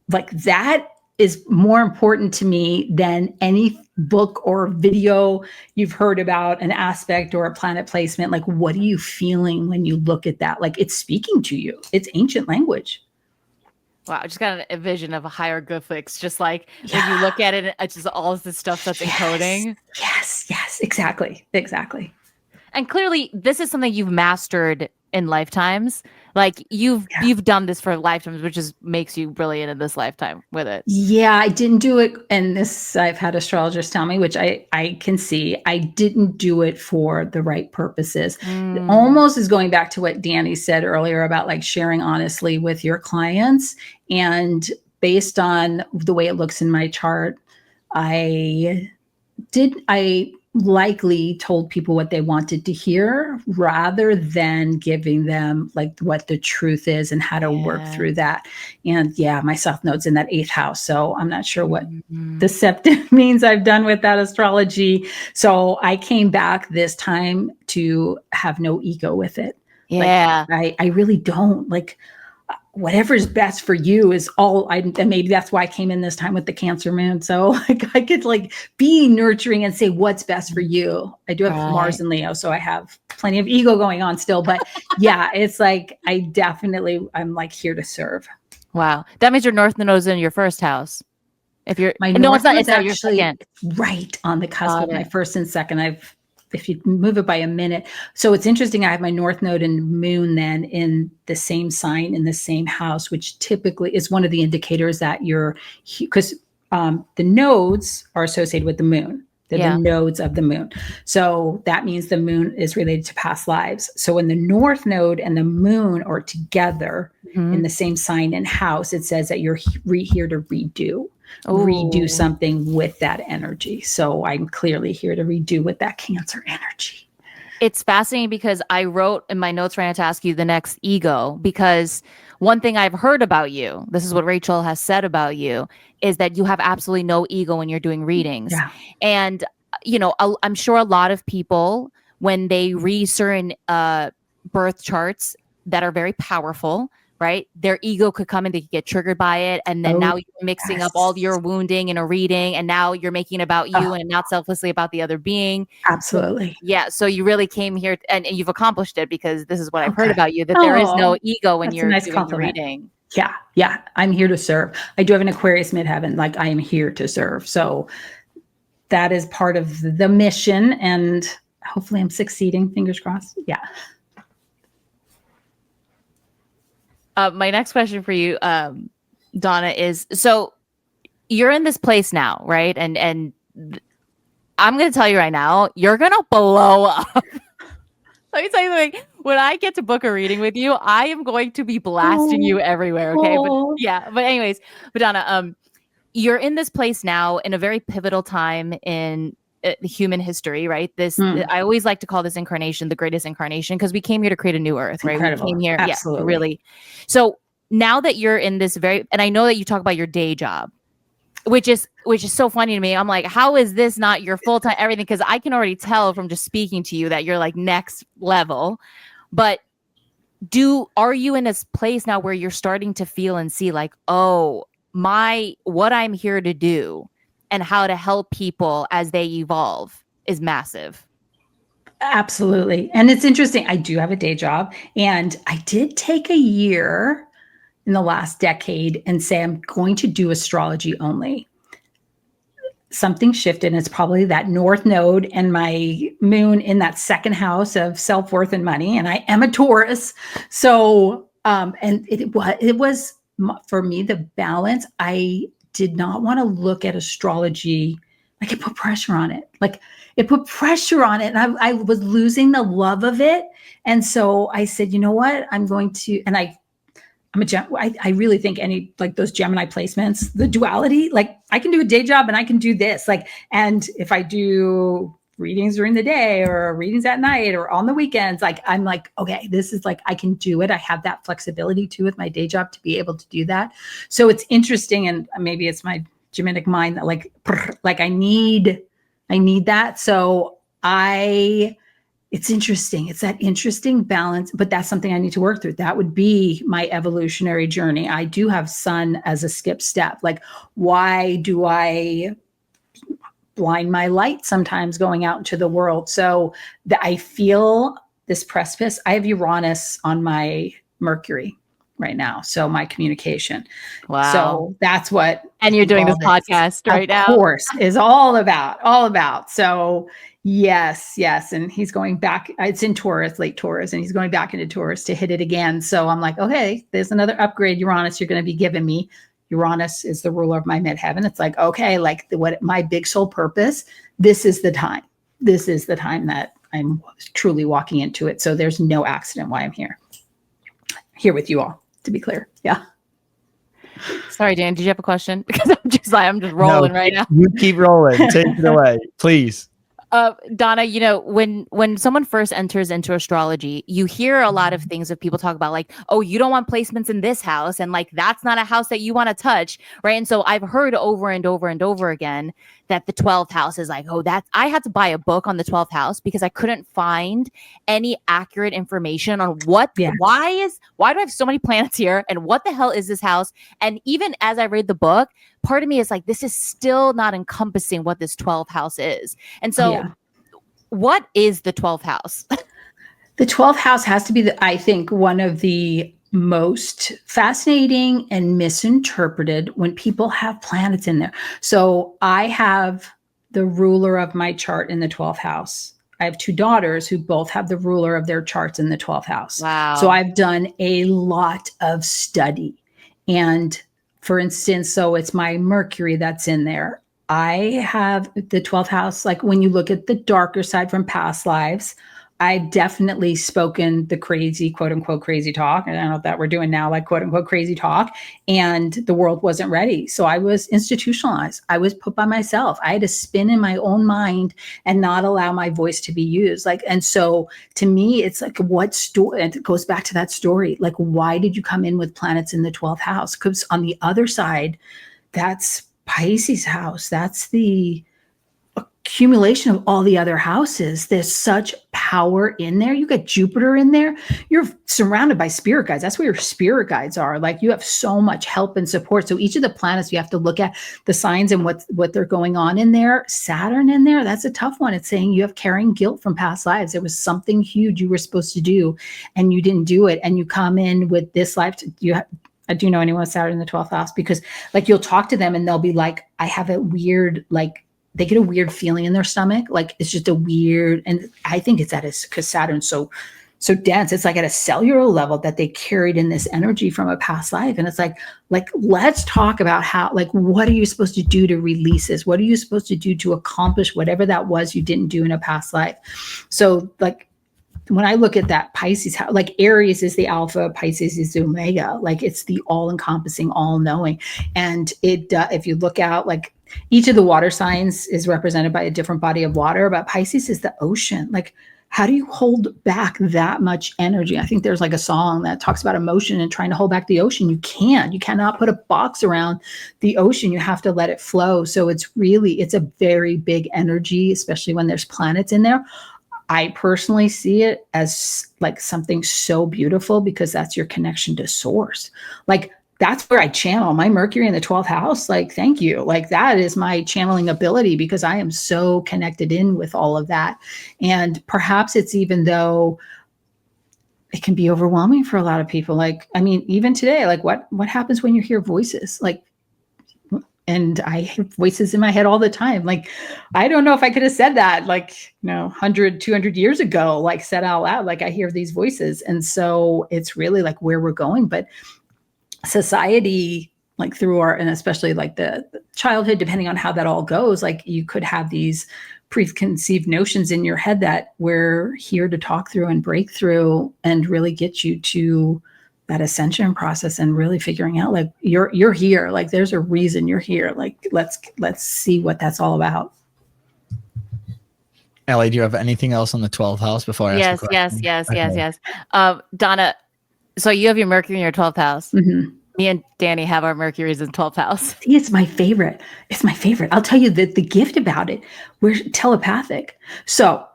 like that is more important to me than any book or video you've heard about an aspect or a planet placement. Like, what are you feeling when you look at that? Like, it's speaking to you. It's ancient language. Wow, I just got a vision of a hieroglyphics, just like when you look at it, it's just all of this stuff that's encoding. Yes, exactly. And clearly, this is something you've mastered in lifetimes. Like you've done this for lifetimes, which makes you brilliant in this lifetime with it. Yeah, I didn't do it. And this, I've had astrologers tell me, which I can see, I didn't do it for the right purposes. Almost is going back to what Danny said earlier about like sharing honestly with your clients. And based on the way it looks in my chart, I likely told people what they wanted to hear rather than giving them like what the truth is and how to work through that. And yeah, my South Node's in that 8th house. So I'm not sure what deceptive means. I've done with that astrology. So I came back this time to have no ego with it. Yeah. Like, I really don't like whatever's best for you is all and maybe that's why I came in this time with the Cancer moon. So like I could like be nurturing and say what's best for you. I do have Mars and Leo, so I have plenty of ego going on still. But yeah, it's like I'm like here to serve. Wow. That means your North Node's in your first house. If you're it's actually your second. Right on the cusp of my first and second. If you move it by a minute. So it's interesting. I have my North Node and Moon then in the same sign in the same house, which typically is one of the indicators that because the nodes are associated with the moon. They're the nodes of the moon. So that means the moon is related to past lives. So when the North Node and the moon are together in the same sign and house, it says that you're here to redo something with that energy. So I'm clearly here to redo with that Cancer energy. It's fascinating because I wrote in my notes right now to ask you the next ego, because one thing I've heard about you, this is what Rachel has said about you, is that you have absolutely no ego when you're doing readings. Yeah. And, I'm sure a lot of people, when they read certain birth charts that are very powerful, right? Their ego could come and they could get triggered by it. And then now you're mixing up all your wounding in a reading. And now you're making it about you and not selflessly about the other being. Absolutely. Yeah. So you really came here and you've accomplished it, because this is what I've heard about you, that there is no ego when you're doing the reading. Yeah. Yeah. I'm here to serve. I do have an Aquarius midheaven. Like I am here to serve. So that is part of the mission. And hopefully I'm succeeding. Fingers crossed. Yeah. My next question for you, Donna, is, so you're in this place now, right? And I'm going to tell you right now, you're going to blow up. Let me tell you something. When I get to book a reading with you, I am going to be blasting you everywhere. Okay. But anyways, Donna, you're in this place now in a very pivotal time in human history, right? I always like to call this incarnation the greatest incarnation, because we came here to create a new earth, right? Incredible. We came here, absolutely. Really. So now that you're in this and I know that you talk about your day job, which is so funny to me. I'm like, how is this not your full-time everything? Because I can already tell from just speaking to you that you're like next level. But are you in this place now where you're starting to feel and see like, what I'm here to do and how to help people as they evolve is massive? Absolutely. And it's interesting. I do have a day job, and I did take a year in the last decade and say, I'm going to do astrology only. Something shifted, and it's probably that North Node and my moon in that second house of self-worth and money. And I am a Taurus. So, and it was for me, the balance. I did not want to look at astrology. Like it put pressure on it. And I was losing the love of it. And so I said, you know what, I'm going to, and I really think those Gemini placements, the duality, like I can do a day job and I can do this. Like, and if I do readings during the day or readings at night or on the weekends, like, I'm like, okay, this is like, I can do it. I have that flexibility too with my day job to be able to do that. So it's interesting. And maybe it's my Gemitic mind that like I need that. So it's interesting. It's that interesting balance, but that's something I need to work through. That would be my evolutionary journey. I do have Sun as a skip step. Like, why do I blind my light sometimes going out into the world? So I feel this precipice. I have Uranus on my Mercury right now. So my communication. Wow. So that's what. And you're doing this podcast right now. Of course, is all about. So yes. And he's going back. It's in Taurus, late Taurus, and he's going back into Taurus to hit it again. So I'm like, okay, there's another upgrade, Uranus, you're going to be giving me. Uranus is the ruler of my midheaven. It's like, okay, like what my big soul purpose, this is the time. This is the time that I'm truly walking into it. So there's no accident why I'm here with you all, to be clear. Yeah. Sorry, Dan, did you have a question? Because I'm just rolling right now. You keep rolling. Take it away, please. Donna, you know, when someone first enters into astrology, you hear a lot of things of people talk about like, oh, you don't want placements in this house, and like that's not a house that you want to touch, right? And so I've heard over and over and over again that the 12th house is like, oh, that's I had to buy a book on the 12th house because I couldn't find any accurate information on why do I have so many planets here and what the hell is this house? And even as I read the book, part of me is like, this is still not encompassing what this 12th house is. And so what is the 12th house? The 12th house has to be, I think, one of the most fascinating and misinterpreted when people have planets in there. So I have the ruler of my chart in the 12th house. I have 2 daughters who both have the ruler of their charts in the 12th house. Wow. So I've done a lot of study. And for instance, so it's my Mercury that's in there. I have the 12th house, like when you look at the darker side from past lives, I've definitely spoken the crazy, quote unquote, crazy talk. And I don't know that we're doing now, like quote unquote, crazy talk. And the world wasn't ready. So I was institutionalized. I was put by myself. I had to spin in my own mind and not allow my voice to be used. Like, and so to me, it's like, what story? And it goes back to that story. Like, why did you come in with planets in the 12th house? Because on the other side, that's Pisces house. That's the accumulation of all the other houses. There's such power in there. You got Jupiter in there. You're surrounded by spirit guides. That's where your spirit guides are. Like, you have so much help and support. So each of the planets, you have to look at the signs and what they're going on in there. Saturn in there, that's a tough one. It's saying you have carrying guilt from past lives. There was something huge you were supposed to do and you didn't do it. And you come in with this life. I do know anyone with Saturn in the 12th house, because like you'll talk to them and they'll be like, I have a weird, like, they get a weird feeling in their stomach. Like, it's just a weird, and I think it's because Saturn's so dense. It's like at a cellular level that they carried in this energy from a past life. And it's like, let's talk about how, like, what are you supposed to do to release this? What are you supposed to do to accomplish whatever that was you didn't do in a past life? So like, when I look at that Pisces, like Aries is the alpha, Pisces is the omega, like it's the all encompassing, all knowing. And if you look out, like each of the water signs is represented by a different body of water, but Pisces is the ocean. Like, how do you hold back that much energy? I think there's like a song that talks about emotion and trying to hold back the ocean. You cannot put a box around the ocean. You have to let it flow. So it's a very big energy, especially when there's planets in there. I personally see it as like something so beautiful because that's your connection to source. Like, that's where I channel my Mercury in the 12th house. Like, thank you. Like, that is my channeling ability because I am so connected in with all of that. And perhaps it's, even though it can be overwhelming for a lot of people. Like, I mean, even today, like what happens when you hear voices? Like, and I hear voices in my head all the time. Like, I don't know if I could have said that, like, 100, 200 years ago, like said out loud, like I hear these voices. And so it's really like where we're going. But society, like through and especially like the childhood, depending on how that all goes, like you could have these preconceived notions in your head that we're here to talk through and break through and really get you to that ascension process and really figuring out like you're here, like there's a reason you're here, like let's see what that's all about. Ellie, do you have anything else on the 12th house before I ask the question? Yes. Donna, so you have your Mercury in your 12th house. Mm-hmm. Me and Danny have our Mercury's in 12th house. See, it's my favorite. I'll tell you that the gift about it, we're telepathic. So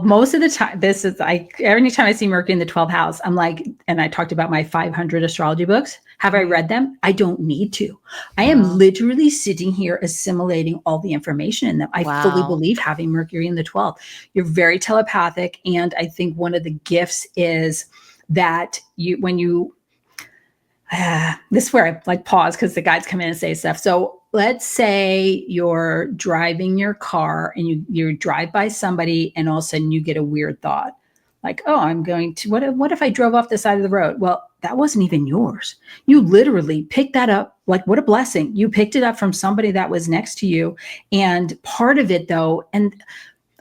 most of the time, this is like, every time I see Mercury in the 12th house, I'm like, and I talked about my 500 astrology books. Have I read them? I don't need to. I am literally sitting here assimilating all the information in them. I fully believe having Mercury in the 12th. You're very telepathic. And I think one of the gifts is that this is where I like pause because the guides come in and say stuff. So let's say you're driving your car and you drive by somebody and all of a sudden you get a weird thought. Like, oh, I'm going to, what if I drove off the side of the road? Well, that wasn't even yours. You literally picked that up. Like, what a blessing. You picked it up from somebody that was next to you. And part of it though, and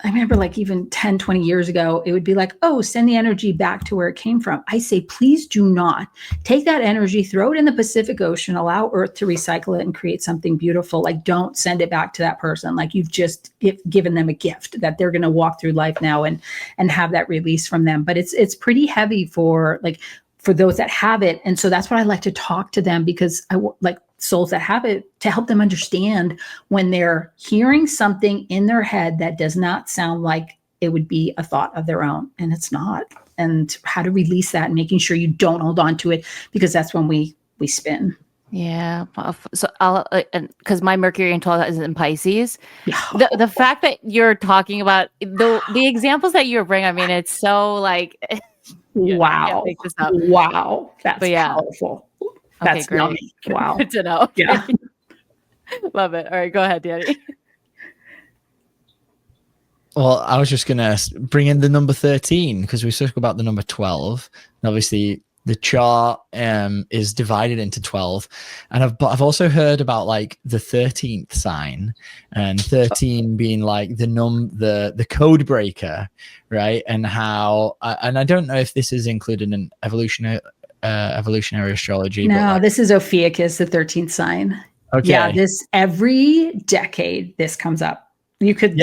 I remember like even 10, 20 years ago, it would be like, oh, send the energy back to where it came from. I say, please do not take that energy, throw it in the Pacific Ocean, allow Earth to recycle it and create something beautiful. Like, don't send it back to that person. Like, you've just given them a gift that they're going to walk through life now and have that release from them. But it's pretty heavy for those that have it. And so that's what I like to talk to them, because I like souls that have it, to help them understand when they're hearing something in their head that does not sound like it would be a thought of their own, and it's not, and how to release that and making sure you don't hold on to it, because that's when we spin. Yeah. So I'll, because my Mercury in 12th is in Pisces. Yeah. The fact that you're talking about the examples that you're bringing, I mean, it's so like, wow. Wow. That's powerful. Okay, That's great. yummy. Wow. Good to know. Yeah. Love it. All right, go ahead, Danny. Well, I was just going to bring in the number 13, because we spoke about the number 12. And obviously, the chart is divided into 12. And I've also heard about like the 13th sign, and 13 being like the code breaker, right? And how, and I don't know if this is included in evolutionary astrology. No, but like, this is Ophiuchus, the 13th sign. Okay. Yeah, this every decade this comes up. You could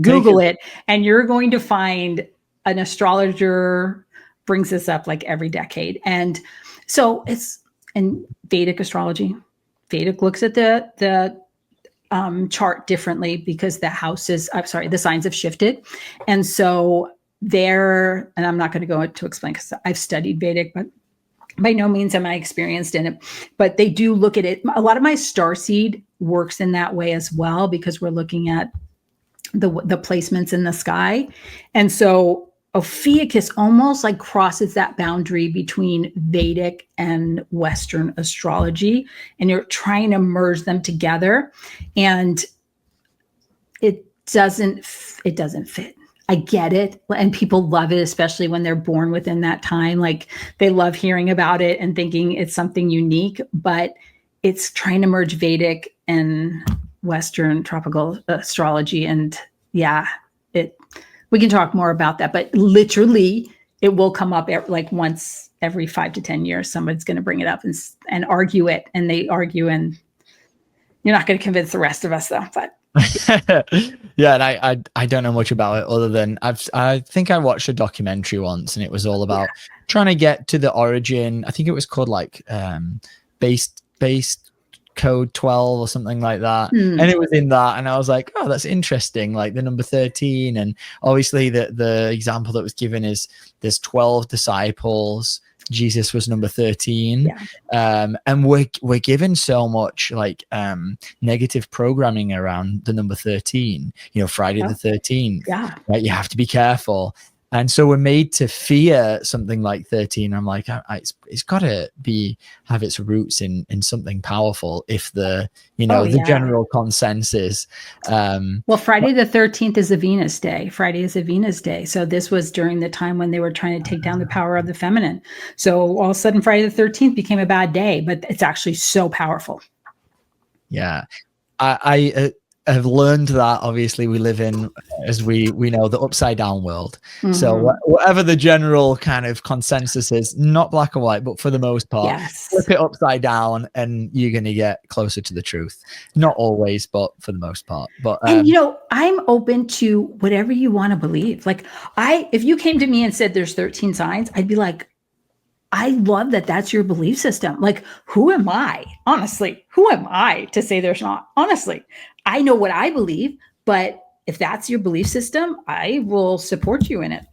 Google it, and you're going to find an astrologer brings this up like every decade. And so it's in Vedic astrology. Vedic looks at the chart differently, because the signs have shifted. And so and I'm not going to go into explain because I've studied Vedic, but by no means am I experienced in it, but they do look at it. A lot of my Starseed works in that way as well, because we're looking at the placements in the sky. And so Ophiuchus almost like crosses that boundary between Vedic and Western astrology, and you're trying to merge them together, and it doesn't fit. I get it. And people love it, especially when they're born within that time. Like, they love hearing about it and thinking it's something unique, but it's trying to merge Vedic and Western tropical astrology. And we can talk more about that, but literally it will come up like once every 5 to 10 years. Somebody's going to bring it up and argue it. And they argue, and you're not going to convince the rest of us though, but yeah, and I don't know much about it other than I think I watched a documentary once, and it was all about trying to get to the origin. I think it was called like base code 12 or something like that, and it was in that, and I was like, oh, that's interesting, like the number 13. And obviously the example that was given is there's 12 disciples. Jesus was number 13. And we're given so much like negative programming around the number 13, Friday the 13th. Right? You have to be careful. And so we're made to fear something like 13. I'm like, it's got to have its roots in something powerful. If the general consensus. Well, Friday the 13th is a Venus day. Friday is a Venus day. So this was during the time when they were trying to take down the power of the feminine. So all of a sudden, Friday the 13th became a bad day, but it's actually so powerful. Yeah, I have learned that obviously we live in, as we know, the upside down world. So whatever the general kind of consensus is, not black or white, but for the most part, flip it upside down and you're going to get closer to the truth. Not always, but for the most part. But and I'm open to whatever you want to believe. Like, if you came to me and said there's 13 signs, I'd be like, I love that that's your belief system. Like, who am I? Honestly, who am I to say there's not? Honestly, I know what I believe, but if that's your belief system, I will support you in it.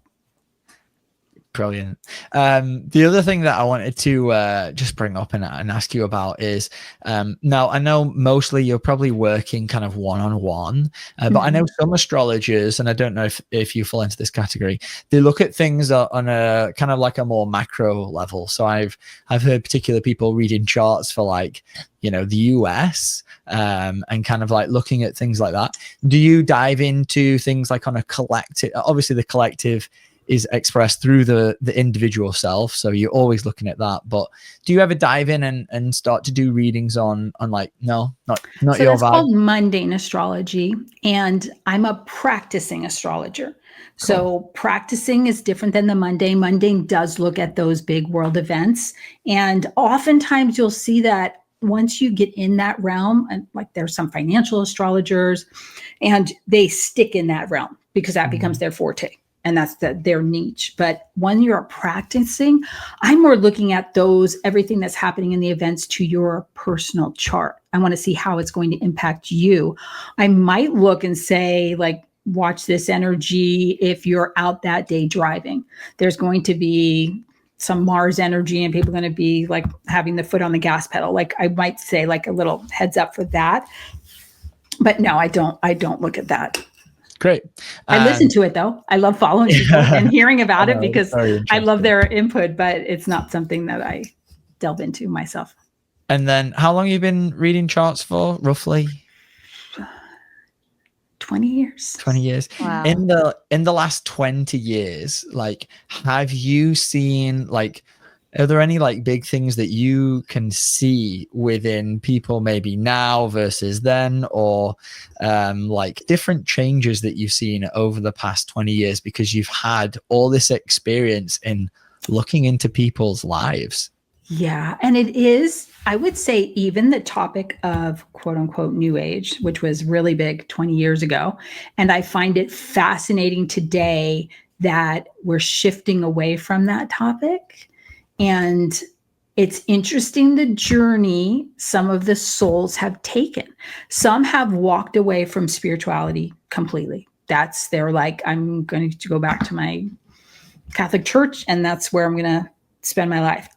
Brilliant. The other thing that I wanted to just bring up and ask you about is, now I know mostly you're probably working kind of one-on-one, but I know some astrologers, and I don't know if you fall into this category, they look at things on a kind of like a more macro level. So I've heard particular people reading charts for like, the US, and kind of like looking at things like that. Do you dive into things like on a collective, obviously the collective is expressed through the individual self. So you're always looking at that. But do you ever dive in and start to do readings on like, no, not So your that's vibe? called mundane astrology, and I'm a practicing astrologer. So practicing is different than the mundane. Mundane does look at those big world events, and oftentimes you'll see that once you get in that realm, and like there's some financial astrologers, and they stick in that realm because that becomes their forte. And that's their niche. But when you're practicing, I'm more looking at everything that's happening in the events to your personal chart. I want to see how it's going to impact you. I might look and say, like, watch this energy if you're out that day driving. There's going to be some Mars energy and people are going to be like having the foot on the gas pedal. Like I might say like a little heads up for that. But no, I don't look at that. Great. I listen to it though. I love following people and hearing about it because I love their input, but it's not something that I delve into myself. And then how long have you been reading charts for, roughly? 20 years. 20 years. Wow. In the last 20 years, like, have you seen, like, are there any like big things that you can see within people maybe now versus then, or like different changes that you've seen over the past 20 years because you've had all this experience in looking into people's lives? Yeah. And it is, I would say, even the topic of quote unquote new age, which was really big 20 years ago. And I find it fascinating today that we're shifting away from that topic. And it's interesting the journey some of the souls have taken. Some have walked away from spirituality completely. They're like, I'm going to go back to my Catholic church and that's where I'm going to spend my life.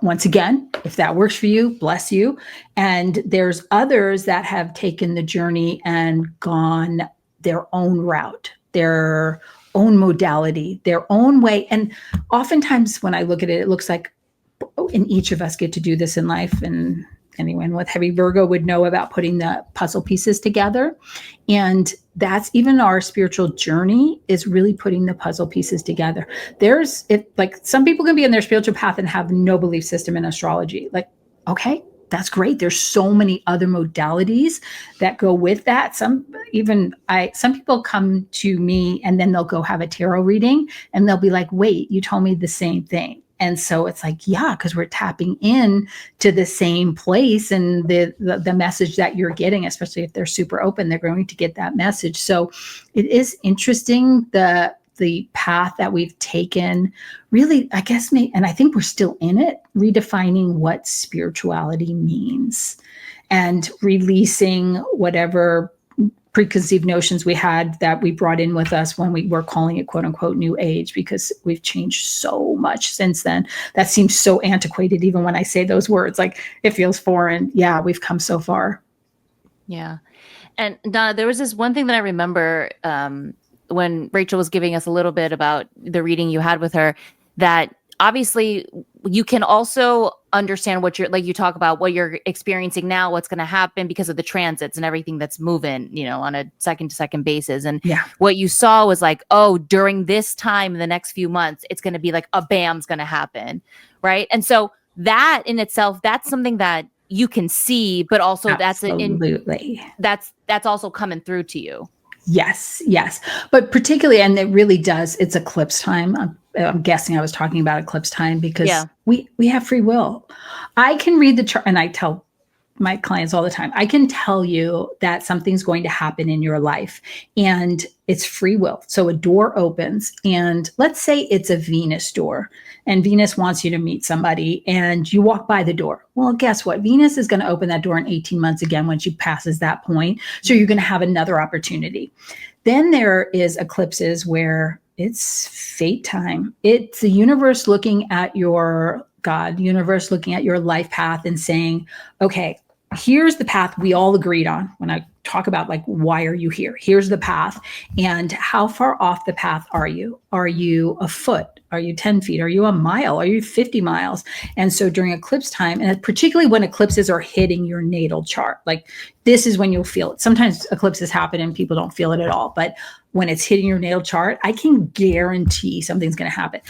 Once again, if that works for you, bless you. And there's others that have taken the journey and gone their own route, their own modality, their own way. And oftentimes when I look at it, it looks like, and each of us get to do this in life. And anyone with heavy Virgo would know about putting the puzzle pieces together. And that's even our spiritual journey is really putting the puzzle pieces together. Like some people can be in their spiritual path and have no belief system in astrology. Like, okay, that's great. There's so many other modalities that go with that. Some people come to me and then they'll go have a tarot reading and they'll be like, wait, you told me the same thing. And so it's like, yeah, because we're tapping in to the same place and the message that you're getting, especially if they're super open, they're going to get that message. So it is interesting, the path that we've taken, really, I guess, and I think we're still in it, redefining what spirituality means and releasing whatever preconceived notions we had that we brought in with us when we were calling it quote unquote new age, because we've changed so much since then. That seems so antiquated. Even when I say those words, like it feels foreign. Yeah, we've come so far. Yeah. And Donna, there was this one thing that I remember when Rachel was giving us a little bit about the reading you had with her, that obviously you can also understand what you're, like you talk about what you're experiencing now, what's going to happen because of the transits and everything that's moving, on a second to second basis. And what you saw was like, oh, during this time in the next few months, it's going to be like a bam's going to happen. Right. And so that in itself, that's something that you can see, but also Absolutely. that's also coming through to you. Yes. But particularly, and it really does, it's eclipse time. I'm guessing I was talking about eclipse time because we have free will. I can read the chart, and I tell my clients all the time, I can tell you that something's going to happen in your life and it's free will. So a door opens and let's say it's a Venus door and Venus wants you to meet somebody and you walk by the door. Well, guess what? Venus is going to open that door in 18 months again when she passes that point. So you're going to have another opportunity. Then there is eclipses where it's fate time. It's the universe looking at your universe looking at your life path and saying, okay, here's the path we all agreed on. When I talk about like, why are you here? Here's the path. And how far off the path are you? Are you a foot? Are you 10 feet? Are you a mile? Are you 50 miles? And so during eclipse time, and particularly when eclipses are hitting your natal chart, like this is when you'll feel it. Sometimes eclipses happen and people don't feel it at all. But when it's hitting your natal chart, I can guarantee something's going to happen.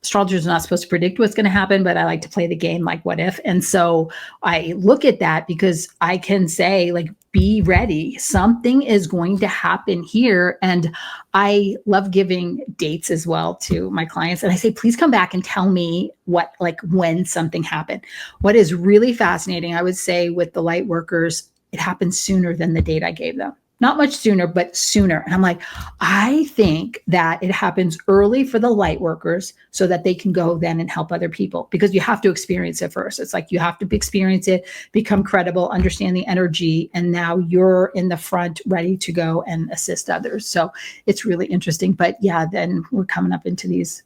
Astrologers are not supposed to predict what's going to happen, but I like to play the game like what if. And so I look at that because I can say, like, be ready. Something is going to happen here. And I love giving dates as well to my clients. And I say, please come back and tell me when something happened. What is really fascinating, I would say, with the light workers, it happens sooner than the date I gave them. Not much sooner, but sooner. And I'm like, I think that it happens early for the light workers so that they can go then and help other people, because you have to experience it first. It's like you have to experience it, become credible, understand the energy, and now you're in the front ready to go and assist others. So it's really interesting. But yeah, then we're coming up into these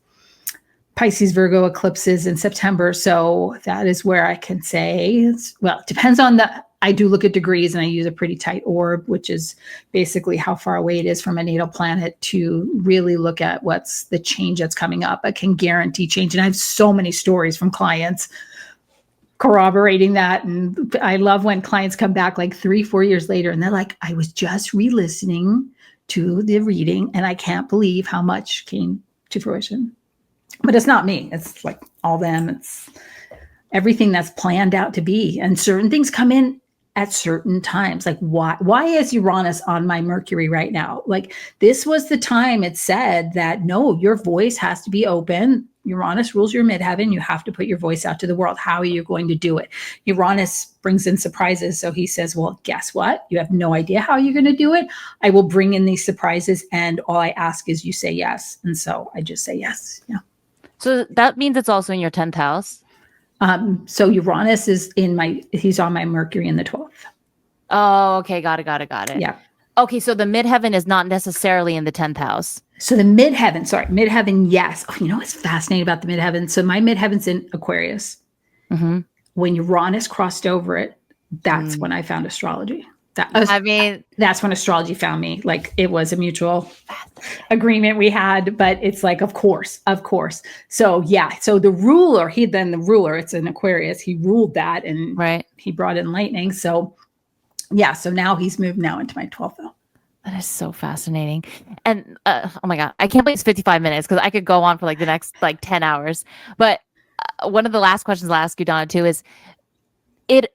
Pisces Virgo eclipses in September. So that is where I can say, well, it depends on I do look at degrees, and I use a pretty tight orb, which is basically how far away it is from a natal planet, to really look at what's the change that's coming up. I can guarantee change. And I have so many stories from clients corroborating that. And I love when clients come back like 3-4 years later and they're like, I was just re-listening to the reading and I can't believe how much came to fruition. But it's not me. It's like all them. It's everything that's planned out to be. And certain things come in at certain times. Like why is Uranus on my Mercury right now? Like this was the time it said that, no, your voice has to be open. Uranus rules your midheaven. You have to put your voice out to the world. How are you going to do it? Uranus brings in surprises. So he says, well, guess what? You have no idea how you're going to do it. I will bring in these surprises. And all I ask is you say yes. And so I just say yes. Yeah. So that means it's also in your 10th house. So Uranus is he's on my Mercury in the 12th. Oh, okay. Got it. Yeah. Okay. So the midheaven is not necessarily in the 10th house. So the midheaven, yes. Oh, you know what's fascinating about the midheaven? So my midheaven's in Aquarius. Mm-hmm. When Uranus crossed over it, that's when I found astrology. That's when astrology found me. Like it was a mutual agreement we had, but it's like, of course. So yeah. So the ruler, it's in Aquarius. He ruled that and he brought in lightning. So yeah. So now he's moved now into my 12th though. That is so fascinating. And oh my God, I can't believe it's 55 minutes because I could go on for like the next 10 hours. But one of the last questions I'll ask you, Donna, too, is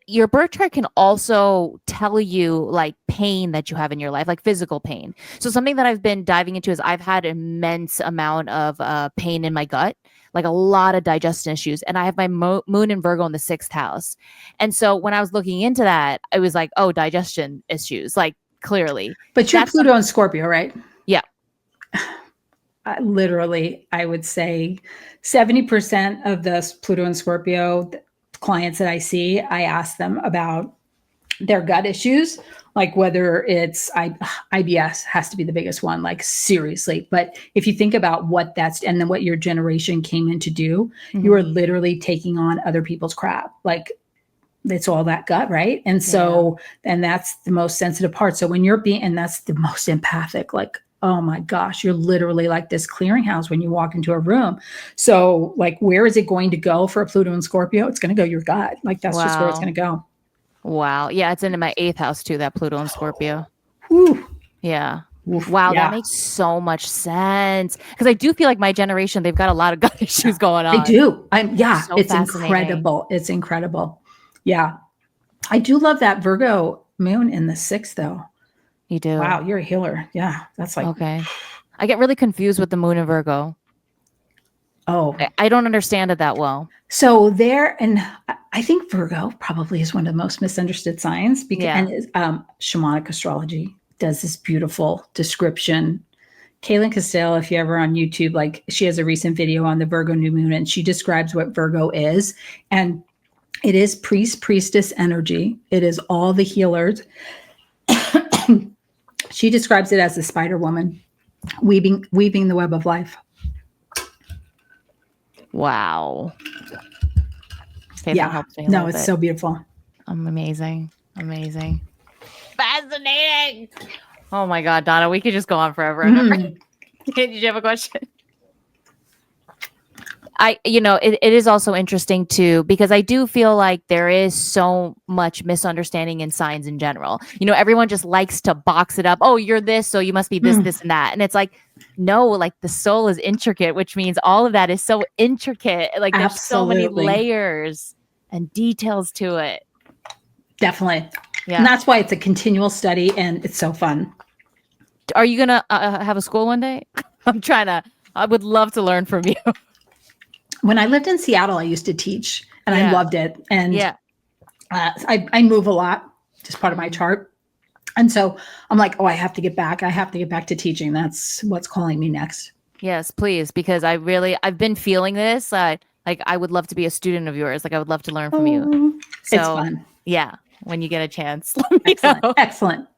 your birth chart can also tell you like pain that you have in your life, like physical pain. So something that I've been diving into is I've had immense amount of pain in my gut, like a lot of digestion issues. And I have my moon in Virgo in the 6th house. And so when I was looking into that, I was like, oh, digestion issues, like clearly. But you're Pluto and Scorpio, right? Yeah. Literally, I would say 70% of the Pluto and Scorpio clients that I see, I ask them about their gut issues, like whether it's IBS has to be the biggest one, like seriously. But if you think about and then what your generation came in to do, you are literally taking on other people's crap. Like it's all that gut, right? And so, and that's the most sensitive part. So when and that's the most empathic, like, oh my gosh, you're literally like this clearinghouse when you walk into a room. So like, where is it going to go for a Pluto and Scorpio? It's going to go your gut. Like that's just where it's going to go. Wow. Yeah. It's in my 8th house too, that Pluto and Scorpio. Whew. Yeah. Oof, wow. Yeah. That makes so much sense. Because I do feel like my generation, they've got a lot of gut issues going on. They do. So it's incredible. It's incredible. Yeah. I do love that Virgo moon in the 6th though. You do. Wow, you're a healer. Yeah, that's like okay. I get really confused with the moon in Virgo. Oh, I don't understand it that well. So and I think Virgo probably is one of the most misunderstood signs because and shamanic astrology does this beautiful description. Kaylin Castell, if you're ever on YouTube, like she has a recent video on the Virgo new moon and she describes what Virgo is. And it is priestess energy. It is all the healers. She describes it as the spider woman weaving the web of life. Wow. Okay, yeah. That helps me no, it's bit. So beautiful. Amazing. Fascinating. Oh my God, Donna, we could just go on forever. Did you have a question? it is also interesting too, because I do feel like there is so much misunderstanding in signs in general. Everyone just likes to box it up. Oh, you're this, so you must be this, this, and that. And it's like, no, like the soul is intricate, which means all of that is so intricate. Like there's so many layers and details to it. Definitely. Yeah. And that's why it's a continual study and it's so fun. Are you going to have a school one day? I would love to learn from you. When I lived in Seattle, I used to teach and I loved it. And I move a lot, just part of my chart. And so I'm like, oh, I have to get back. I have to get back to teaching. That's what's calling me next. Yes, please. Because I've been feeling this. Like I would love to be a student of yours. Like I would love to learn from you. So, it's fun. Yeah. When you get a chance. Let me know. Excellent.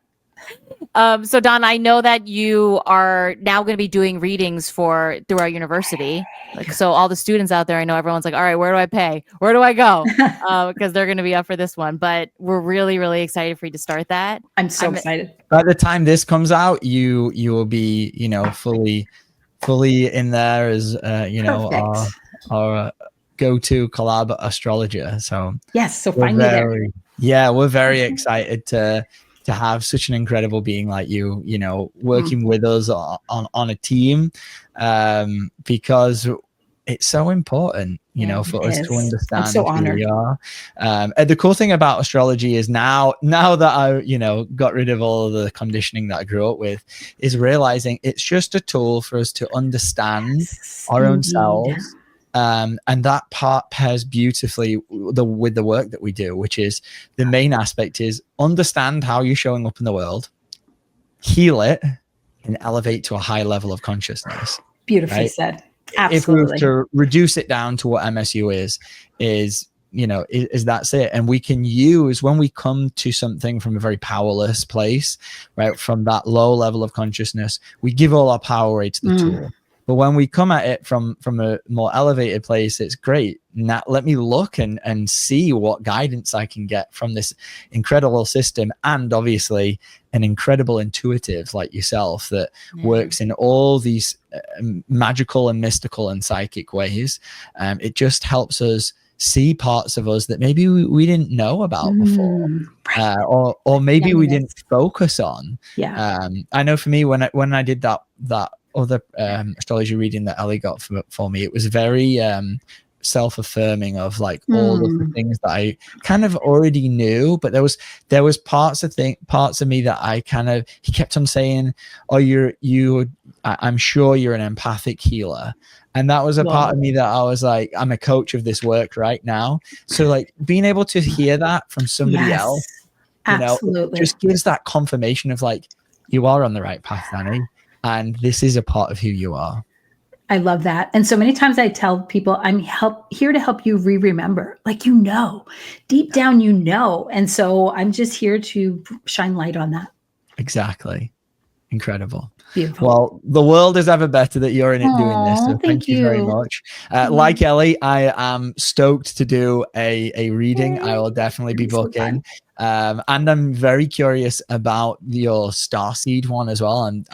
So Don, I know that you are now going to be doing readings through our university. Like, so all the students out there, I know everyone's like, all right, where do I pay? Where do I go? Because they're going to be up for this one, but we're really, really excited for you to start that. I'm excited. By the time this comes out, you will be, fully in there as, our go-to collab astrologer. So yes. So find me there. Yeah. We're very excited to have such an incredible being like you, working with us on a team, because it's so important, for us to understand who we are. And the cool thing about astrology is now that I, got rid of all of the conditioning that I grew up with, is realizing it's just a tool for us to understand our own selves. And that part pairs beautifully with the work that we do, which is the main aspect is understand how you're showing up in the world, heal it, and elevate to a high level of consciousness. Beautifully said. Absolutely. If we were to reduce it down to what MSU is that's it. And we can use, when we come to something from a very powerless place, right, from that low level of consciousness, we give all our power away to the tool. But when we come at it from a more elevated place, it's great. Now let me look and see what guidance I can get from this incredible system, and obviously an incredible intuitive like yourself that works in all these magical and mystical and psychic ways. It just helps us see parts of us that maybe we didn't know about before, or maybe we didn't focus on. I know for me, when I did that other astrology reading that Ellie got for me, it was very self-affirming of like all of the things that I kind of already knew, but there was parts of me that he kept on saying, oh, I'm sure you're an empathic healer. And that was a part of me that I was like, I'm a coach of this work right now. So like being able to hear that from somebody else, it just gives that confirmation of like, you are on the right path, Danny. And this is a part of who you are. I love that. And so many times I tell people, I'm here to help you remember, like, deep down, And so I'm just here to shine light on that. Exactly. Incredible. Beautiful. Well, the world is ever better that you're in it doing this. So thank you very much. Like Ellie, I am stoked to do a reading. I will definitely be booking. And I'm very curious about your Starseed one as well. And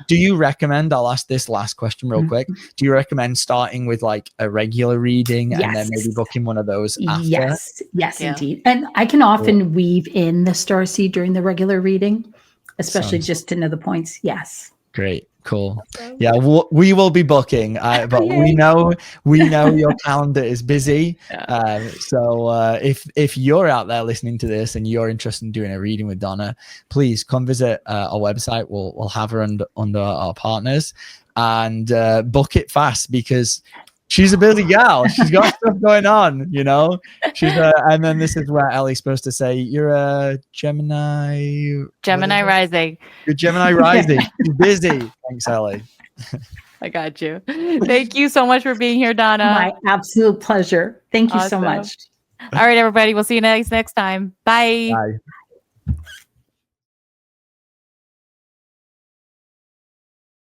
do you recommend, I'll ask this last question real quick. Do you recommend starting with like a regular reading and then maybe booking one of those after? Yes, indeed. And I can often weave in the Starseed during the regular reading, especially just to know the points. Yes. Great. Cool. Yeah, we will be booking, but we know your calendar is busy. So if you're out there listening to this and you're interested in doing a reading with Donna, please come visit our website. We'll have her under our partners, and book it fast because she's a busy gal. She's got stuff going on, She's and then this is where Ellie's supposed to say, "You're a Gemini." Gemini rising. You're Gemini rising. She's busy. Thanks, Ellie. I got you. Thank you so much for being here, Donna. My absolute pleasure. Thank you so much. All right, everybody. We'll see you next time. Bye. Bye.